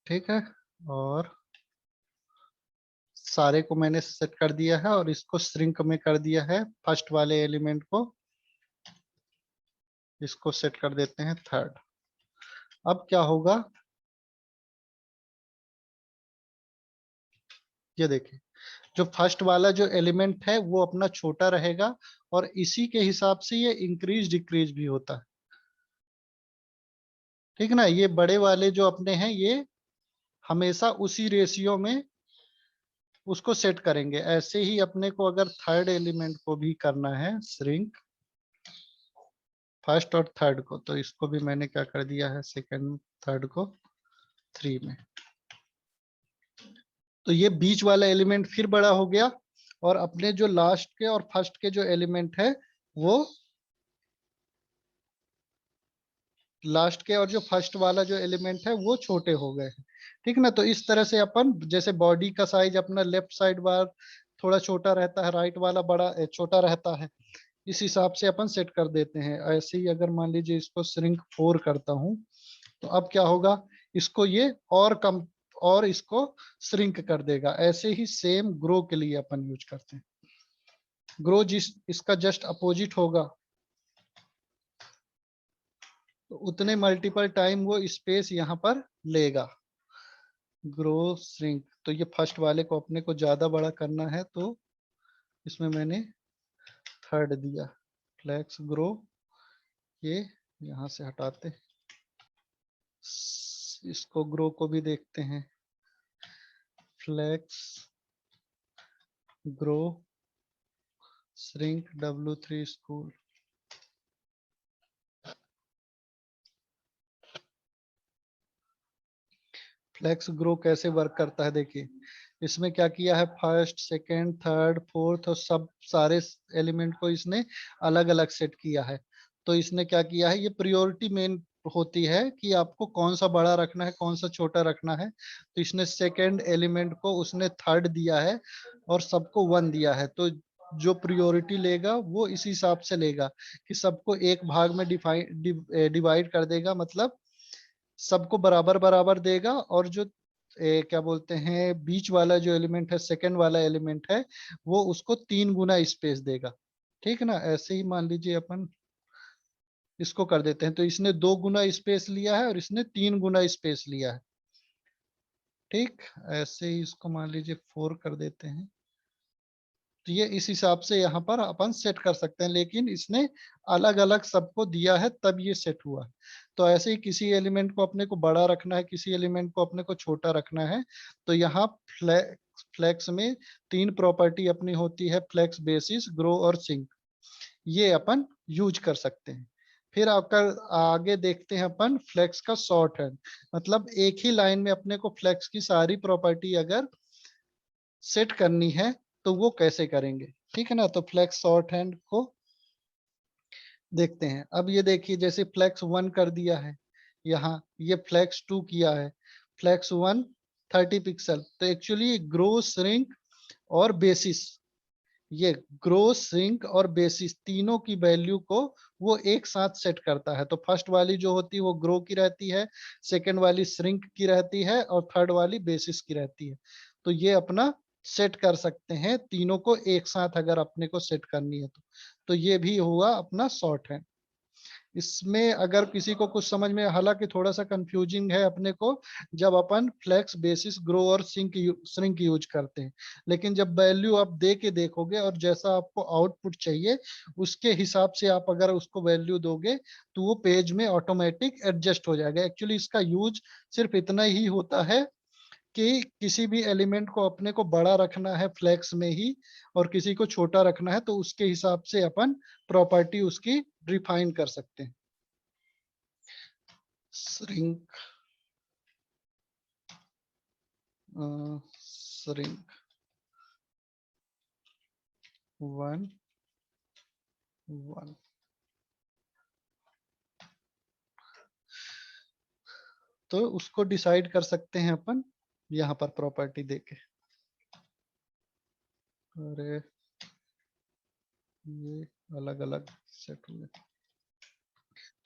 ठीक है, और सारे को मैंने सेट कर दिया है, और इसको श्रिंक में कर दिया है फर्स्ट वाले एलिमेंट को, इसको सेट कर देते हैं थर्ड। अब क्या होगा, ये देखिए, जो फर्स्ट वाला जो एलिमेंट है वो अपना छोटा रहेगा, और इसी के हिसाब से ये इंक्रीज डिक्रीज भी होता है। ठीक ना, ये बड़े वाले जो अपने हैं ये हमेशा उसी रेशियो में उसको सेट करेंगे। ऐसे ही अपने को अगर थर्ड एलिमेंट को भी करना है श्रिंक, फर्स्ट और थर्ड को, तो इसको भी मैंने क्या कर दिया है, सेकंड थर्ड को 3 में। तो ये बीच वाला एलिमेंट फिर बड़ा हो गया, और अपने जो लास्ट के और फर्स्ट के जो एलिमेंट है वो लास्ट के और जो फर्स्ट वाला जो एलिमेंट है वो छोटे हो गए हैं। ठीक ना, तो इस तरह से अपन जैसे बॉडी का साइज अपना लेफ्ट साइड बार थोड़ा छोटा रहता है, राइट वाला बड़ा छोटा रहता है, इस हिसाब से अपन सेट कर देते हैं। ऐसे ही अगर मान लीजिए इसको श्रिंक 4 करता हूं, तो अब क्या होगा, इसको ये और कम और इसको श्रिंक कर देगा। ऐसे ही सेम ग्रो के लिए अपन यूज करते हैं। ग्रो जिस इसका जस्ट अपोजिट होगा, तो उतने मल्टीपल टाइम वो स्पेस यहाँ पर लेगा। ग्रो श्रिंक, तो ये फर्स्ट वाले को अपने को ज्यादा बड़ा करना है, तो इसमें मैंने थर्ड दिया। फ्लेक्स ग्रो, ये यहाँ से हटाते, इसको ग्रो को भी देखते हैं। Flex grow shrink W3 school. Flex grow कैसे वर्क करता है देखिए, इसमें क्या किया है, फर्स्ट सेकंड थर्ड फोर्थ और सब सारे एलिमेंट को इसने अलग अलग सेट किया है। तो इसने क्या किया है, ये प्रायोरिटी मेन होती है कि आपको कौन सा बड़ा रखना है कौन सा छोटा रखना है। तो इसने सेकंड एलिमेंट को उसने थर्ड दिया है, और सबको 1 दिया है। तो जो प्रायोरिटी लेगा वो इस हिसाब से लेगा कि सबको एक भाग में डिवाइड कर देगा, मतलब सबको बराबर बराबर देगा, और जो क्या बोलते हैं, बीच वाला जो एलिमेंट है, सेकंड वाला एलिमेंट है, वो उसको 3 गुना स्पेस देगा। ठीक है ना, ऐसे ही मान लीजिए अपन इसको कर देते हैं, तो इसने 2 गुना स्पेस लिया है और इसने 3 गुना स्पेस लिया है। ठीक, ऐसे ही इसको मान लीजिए 4 कर देते हैं। तो ये इस हिसाब से यहाँ पर अपन सेट कर सकते हैं, लेकिन इसने अलग अलग सबको दिया है तब ये सेट हुआ है। तो ऐसे ही किसी एलिमेंट को अपने को बड़ा रखना है, किसी एलिमेंट को अपने को छोटा रखना है, तो यहाँ फ्लेक्स में 3 प्रॉपर्टी अपनी होती है, फ्लेक्स, बेसिस, ग्रो और सिंक। ये अपन यूज कर सकते हैं। फिर आकर आगे देखते हैं अपन फ्लेक्स का शॉर्ट हैंड, मतलब एक ही लाइन में अपने को फ्लेक्स की सारी प्रॉपर्टी अगर सेट करनी है तो वो कैसे करेंगे। ठीक है ना, तो फ्लेक्स शॉर्ट हैंड को देखते हैं। अब ये देखिए, जैसे फ्लेक्स 1 कर दिया है, यहाँ ये फ्लेक्स 2 किया है, फ्लेक्स 1 30 पिक्सल, तो एक्चुअली ग्रो, श्रिंक और बेसिस, ये ग्रो, श्रिंक और बेसिस तीनों की वैल्यू को वो एक साथ सेट करता है। तो फर्स्ट वाली जो होती है वो ग्रो की रहती है, सेकंड वाली श्रिंक की रहती है और थर्ड वाली बेसिस की रहती है। तो ये अपना सेट कर सकते हैं तीनों को एक साथ, अगर अपने को सेट करनी है तो ये भी हुआ अपना शॉर्ट हैंड। इसमें अगर किसी को कुछ समझ में, हालांकि थोड़ा सा कंफ्यूजिंग है अपने को जब अपन फ्लेक्स, बेसिस, ग्रो और श्रिंक यूज करते हैं, लेकिन जब वैल्यू आप दे के देखोगे और जैसा आपको आउटपुट चाहिए उसके हिसाब से आप अगर उसको वैल्यू दोगे तो वो पेज में ऑटोमेटिक एडजस्ट हो जाएगा। एक्चुअली इसका यूज सिर्फ इतना ही होता है कि किसी भी एलिमेंट को अपने को बड़ा रखना है फ्लेक्स में ही और किसी को छोटा रखना है, तो उसके हिसाब से अपन प्रॉपर्टी उसकी डिफाइन कर सकते हैं। श्रिंक, श्रिंक 1 1, तो उसको डिसाइड कर सकते हैं अपन यहाँ पर प्रॉपर्टी देके। अरे ये अलग अलग सेट हुए,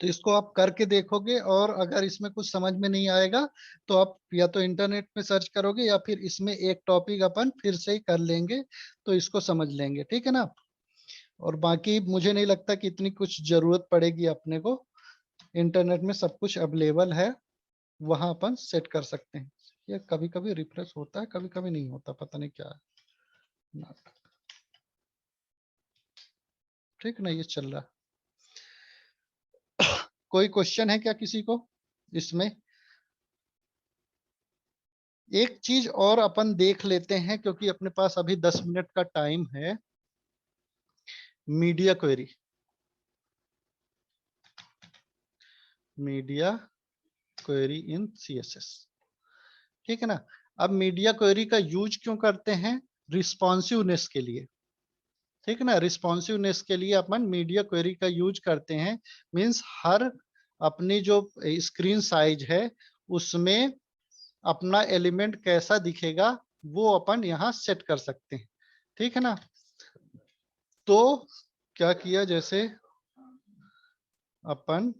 तो इसको आप करके देखोगे और अगर इसमें कुछ समझ में नहीं आएगा तो आप या तो इंटरनेट में सर्च करोगे या फिर इसमें एक टॉपिक अपन फिर से ही कर लेंगे तो इसको समझ लेंगे। ठीक है ना, और बाकी मुझे नहीं लगता कि इतनी कुछ जरूरत पड़ेगी अपने को, इंटरनेट में सब कुछ अवेलेबल है, वहां अपन सेट कर सकते हैं। ये कभी कभी रिफ्रेश होता है, कभी कभी नहीं होता, पता नहीं क्या है नाटक। ठीक ना, ये चल रहा है। कोई क्वेश्चन है क्या किसी को इसमें? एक चीज और अपन देख लेते हैं क्योंकि अपने पास अभी 10 मिनट का टाइम है। Media query, media query in CSS. ठीक है ना, अब मीडिया क्वेरी का यूज क्यों करते हैं? रिस्पॉन्सिवनेस के लिए। ठीक है ना, रिस्पॉन्सिवनेस के लिए अपन मीडिया क्वेरी का यूज करते हैं। मींस हर अपनी जो स्क्रीन साइज है उसमें अपना एलिमेंट कैसा दिखेगा वो अपन यहाँ सेट कर सकते हैं। ठीक है ना, तो क्या किया, जैसे अपन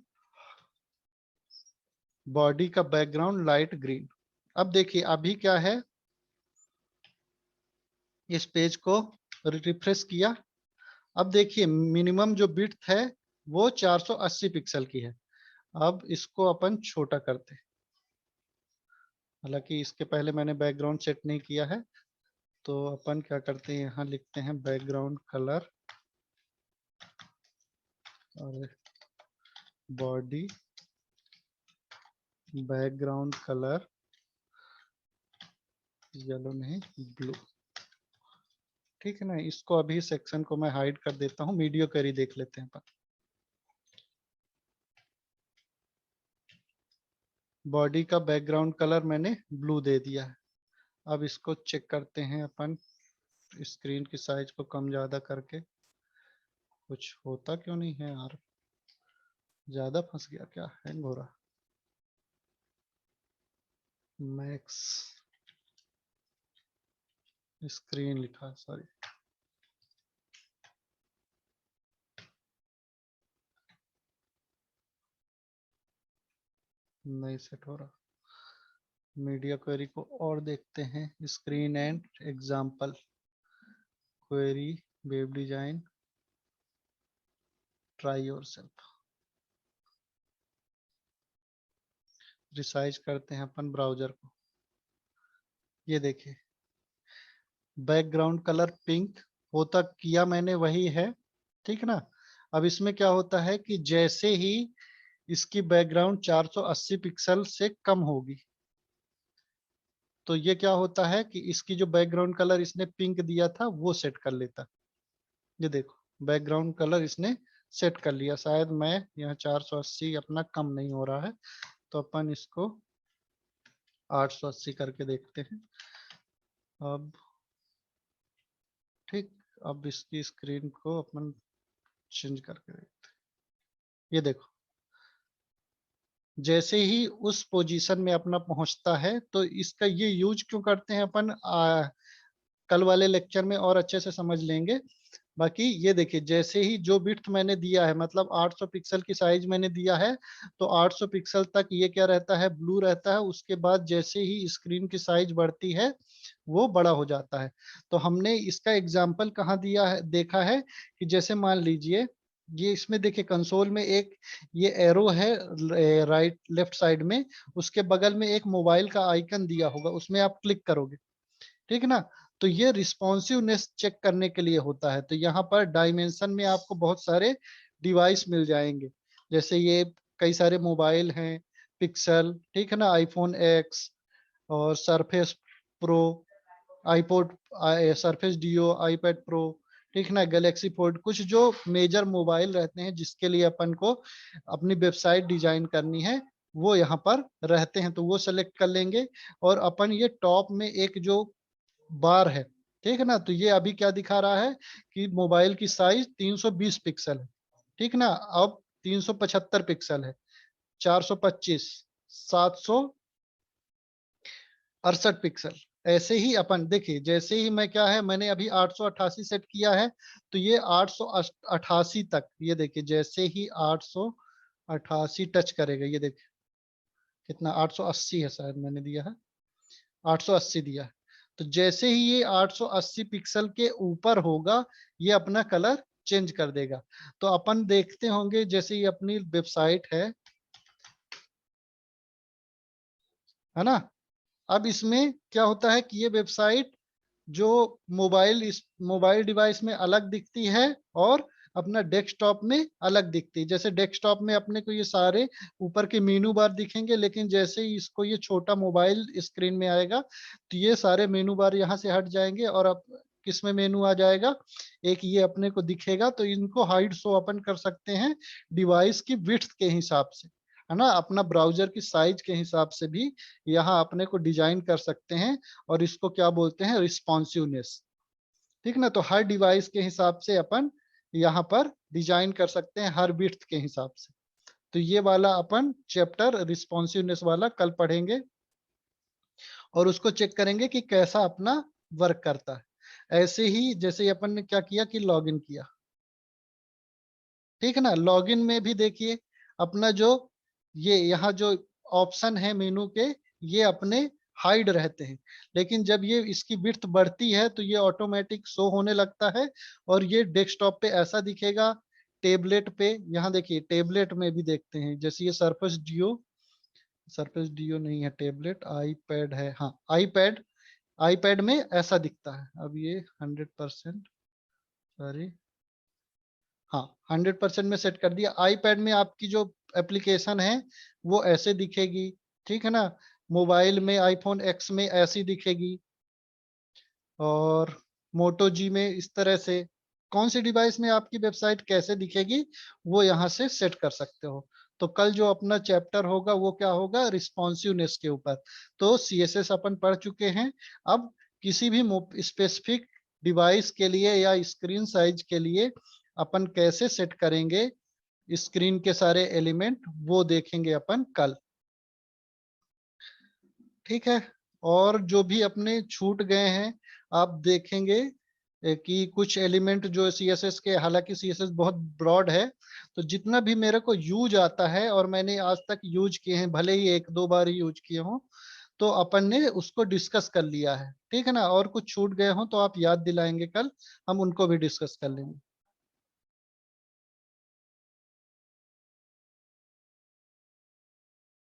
बॉडी का बैकग्राउंड लाइट ग्रीन। अब देखिए अभी क्या है, इस पेज को रिफ्रेश किया। अब देखिए मिनिमम जो बिट्स है वो 480 पिक्सल की है। अब इसको अपन छोटा करते हैं, हालांकि इसके पहले मैंने बैकग्राउंड सेट नहीं किया है, तो अपन क्या करते हैं, यहाँ लिखते हैं बैकग्राउंड कलर और बॉडी बैकग्राउंड कलर येलो नहीं ब्लू। ठीक है ना, इसको अभी सेक्शन को मैं हाइड कर देता हूँ, वीडियो क्वेरी देख लेते हैं अपन। बॉडी का बैकग्राउंड कलर मैंने ब्लू दे दिया है। अब इसको चेक करते हैं अपन स्क्रीन की साइज को कम ज्यादा करके। कुछ होता क्यों नहीं है यार, ज्यादा फंस गया क्या, हैंग हो रहा? मैक्स स्क्रीन लिखा है, सॉरी। नहीं सेट हो रहा। मीडिया क्वेरी को और देखते हैं, screen and example query web design try yourself. Resize करते हैं अपन ब्राउजर को। ये देखिए बैकग्राउंड कलर पिंक होता किया मैंने वही है, ठीक ना। अब इसमें क्या होता है कि जैसे ही इसकी बैकग्राउंड 480 पिक्सल से कम होगी तो ये क्या होता है कि इसकी जो बैकग्राउंड कलर इसने पिंक दिया था वो सेट कर लेता। ये देखो बैकग्राउंड कलर इसने सेट कर लिया। शायद मैं यहाँ 480 अपना कम नहीं हो रहा है तो अपन इसको 880 करके देखते हैं। अब ठीक, अब इसकी स्क्रीन को अपन चेंज करके देखते हैं। ये देखो जैसे ही उस पोजीशन में अपना पहुंचता है तो इसका ये यूज क्यों करते हैं अपन कल वाले लेक्चर में और अच्छे से समझ लेंगे। बाकी ये देखिए जैसे ही जो विड्थ मैंने दिया है मतलब 800 पिक्सल की साइज मैंने दिया है तो 800 पिक्सल तक ये क्या रहता है, ब्लू रहता है। उसके बाद जैसे ही स्क्रीन की साइज बढ़ती है वो बड़ा हो जाता है। तो हमने इसका एग्जाम्पल कहाँ दिया है, देखा है कि जैसे मान लीजिए ये इसमें देखिए कंसोल में एक ये एरो है राइट लेफ्ट साइड में, उसके बगल में एक मोबाइल का आइकन दिया होगा, उसमें आप क्लिक करोगे, ठीक ना। तो ये रिस्पॉन्सिवनेस चेक करने के लिए होता है। तो यहाँ पर डायमेंशन में आपको बहुत सारे डिवाइस मिल जाएंगे, जैसे ये कई सारे मोबाइल हैं, पिक्सल, ठीक है ना, आईफोन एक्स और Surface Pro, iPod, Surface Duo, iPad Pro, ठीक ना, गैलेक्सी फोल्ड, कुछ जो मेजर मोबाइल रहते हैं जिसके लिए अपन को अपनी वेबसाइट डिजाइन करनी है वो यहाँ पर रहते हैं। तो वो सेलेक्ट कर लेंगे और अपन ये टॉप में एक जो बार है, ठीक है ना, तो ये अभी क्या दिखा रहा है कि मोबाइल की साइज 320 पिक्सल है, ठीक ना। अब 375 पिक्सल है, 425, 768 पिक्सल। ऐसे ही अपन देखिए जैसे ही मैं क्या है मैंने अभी 888 सेट किया है तो ये 888 तक, ये देखिए जैसे ही 888 टच करेगा, ये देखिए कितना 880 है, शायद मैंने दिया है 880 दिया है। तो जैसे ही ये 880 पिक्सल के ऊपर होगा ये अपना कलर चेंज कर देगा। तो अपन देखते होंगे जैसे ये अपनी वेबसाइट है ना। अब इसमें क्या होता है कि ये वेबसाइट जो इस मोबाइल डिवाइस में अलग दिखती है और अपना डेस्कटॉप में अलग दिखती है। जैसे डेस्कटॉप में अपने को ये सारे ऊपर के मेनू बार दिखेंगे, लेकिन जैसे ही इसको ये छोटा मोबाइल स्क्रीन में आएगा तो ये सारे मेनू बार यहाँ से हट जाएंगे और अब किस में मेनू आ जाएगा, एक ये अपने को दिखेगा। तो इनको हाइड शो अपन कर सकते हैं डिवाइस की विड्थ के हिसाब से, है ना, अपना ब्राउजर की साइज के हिसाब से भी यहाँ अपने को डिजाइन कर सकते हैं। और इसको क्या बोलते हैं, रिस्पॉन्सिवनेस, ठीक ना। तो हर डिवाइस के हिसाब से अपन यहाँ पर डिजाइन कर सकते हैं, हर विड्थ के हिसाब से। तो ये वाला अपन चैप्टर रिस्पॉन्सिवनेस वाला कल पढ़ेंगे और उसको चेक करेंगे कि कैसा अपना वर्क करता है। ऐसे ही जैसे अपन ने क्या किया कि लॉगिन किया, ठीक है ना। लॉगिन में भी देखिए अपना जो ये यहाँ जो ऑप्शन है मेनू के ये अपने हाइड रहते हैं, लेकिन जब ये इसकी विड्थ बढ़ती है तो ये ऑटोमेटिक शो होने लगता है और ये डेस्कटॉप पे ऐसा दिखेगा। टेबलेट पे यहाँ देखिए, टेबलेट में भी देखते हैं जैसे ये सरफेस डियो नहीं है, टेबलेट आईपैड है, हाँ आईपैड, आईपैड में ऐसा दिखता है। अब ये 100%, सॉरी, हाँ 100% में सेट कर दिया। आईपैड में आपकी जो एप्लीकेशन है वो ऐसे दिखेगी, ठीक है ना। मोबाइल में आईफोन एक्स में ऐसी दिखेगी और मोटो जी में इस तरह से। कौन सी डिवाइस में आपकी वेबसाइट कैसे दिखेगी वो यहाँ से सेट कर सकते हो। तो कल जो अपना चैप्टर होगा वो क्या होगा, रिस्पॉन्सिवनेस के ऊपर। तो सीएसएस अपन पढ़ चुके हैं। अब किसी भी स्पेसिफिक डिवाइस के लिए या स्क्रीन साइज के लिए अपन कैसे सेट करेंगे स्क्रीन के सारे एलिमेंट वो देखेंगे अपन कल, ठीक है। और जो भी अपने छूट गए हैं आप देखेंगे कि कुछ एलिमेंट जो सीएसएस के, हालांकि सीएसएस बहुत ब्रॉड है, तो जितना भी मेरे को यूज आता है और मैंने आज तक यूज किए हैं, भले ही एक दो बार ही यूज किए हों, तो अपन ने उसको डिस्कस कर लिया है, ठीक है ना। और कुछ छूट गए हो तो आप याद दिलाएंगे, कल हम उनको भी डिस्कस कर लेंगे।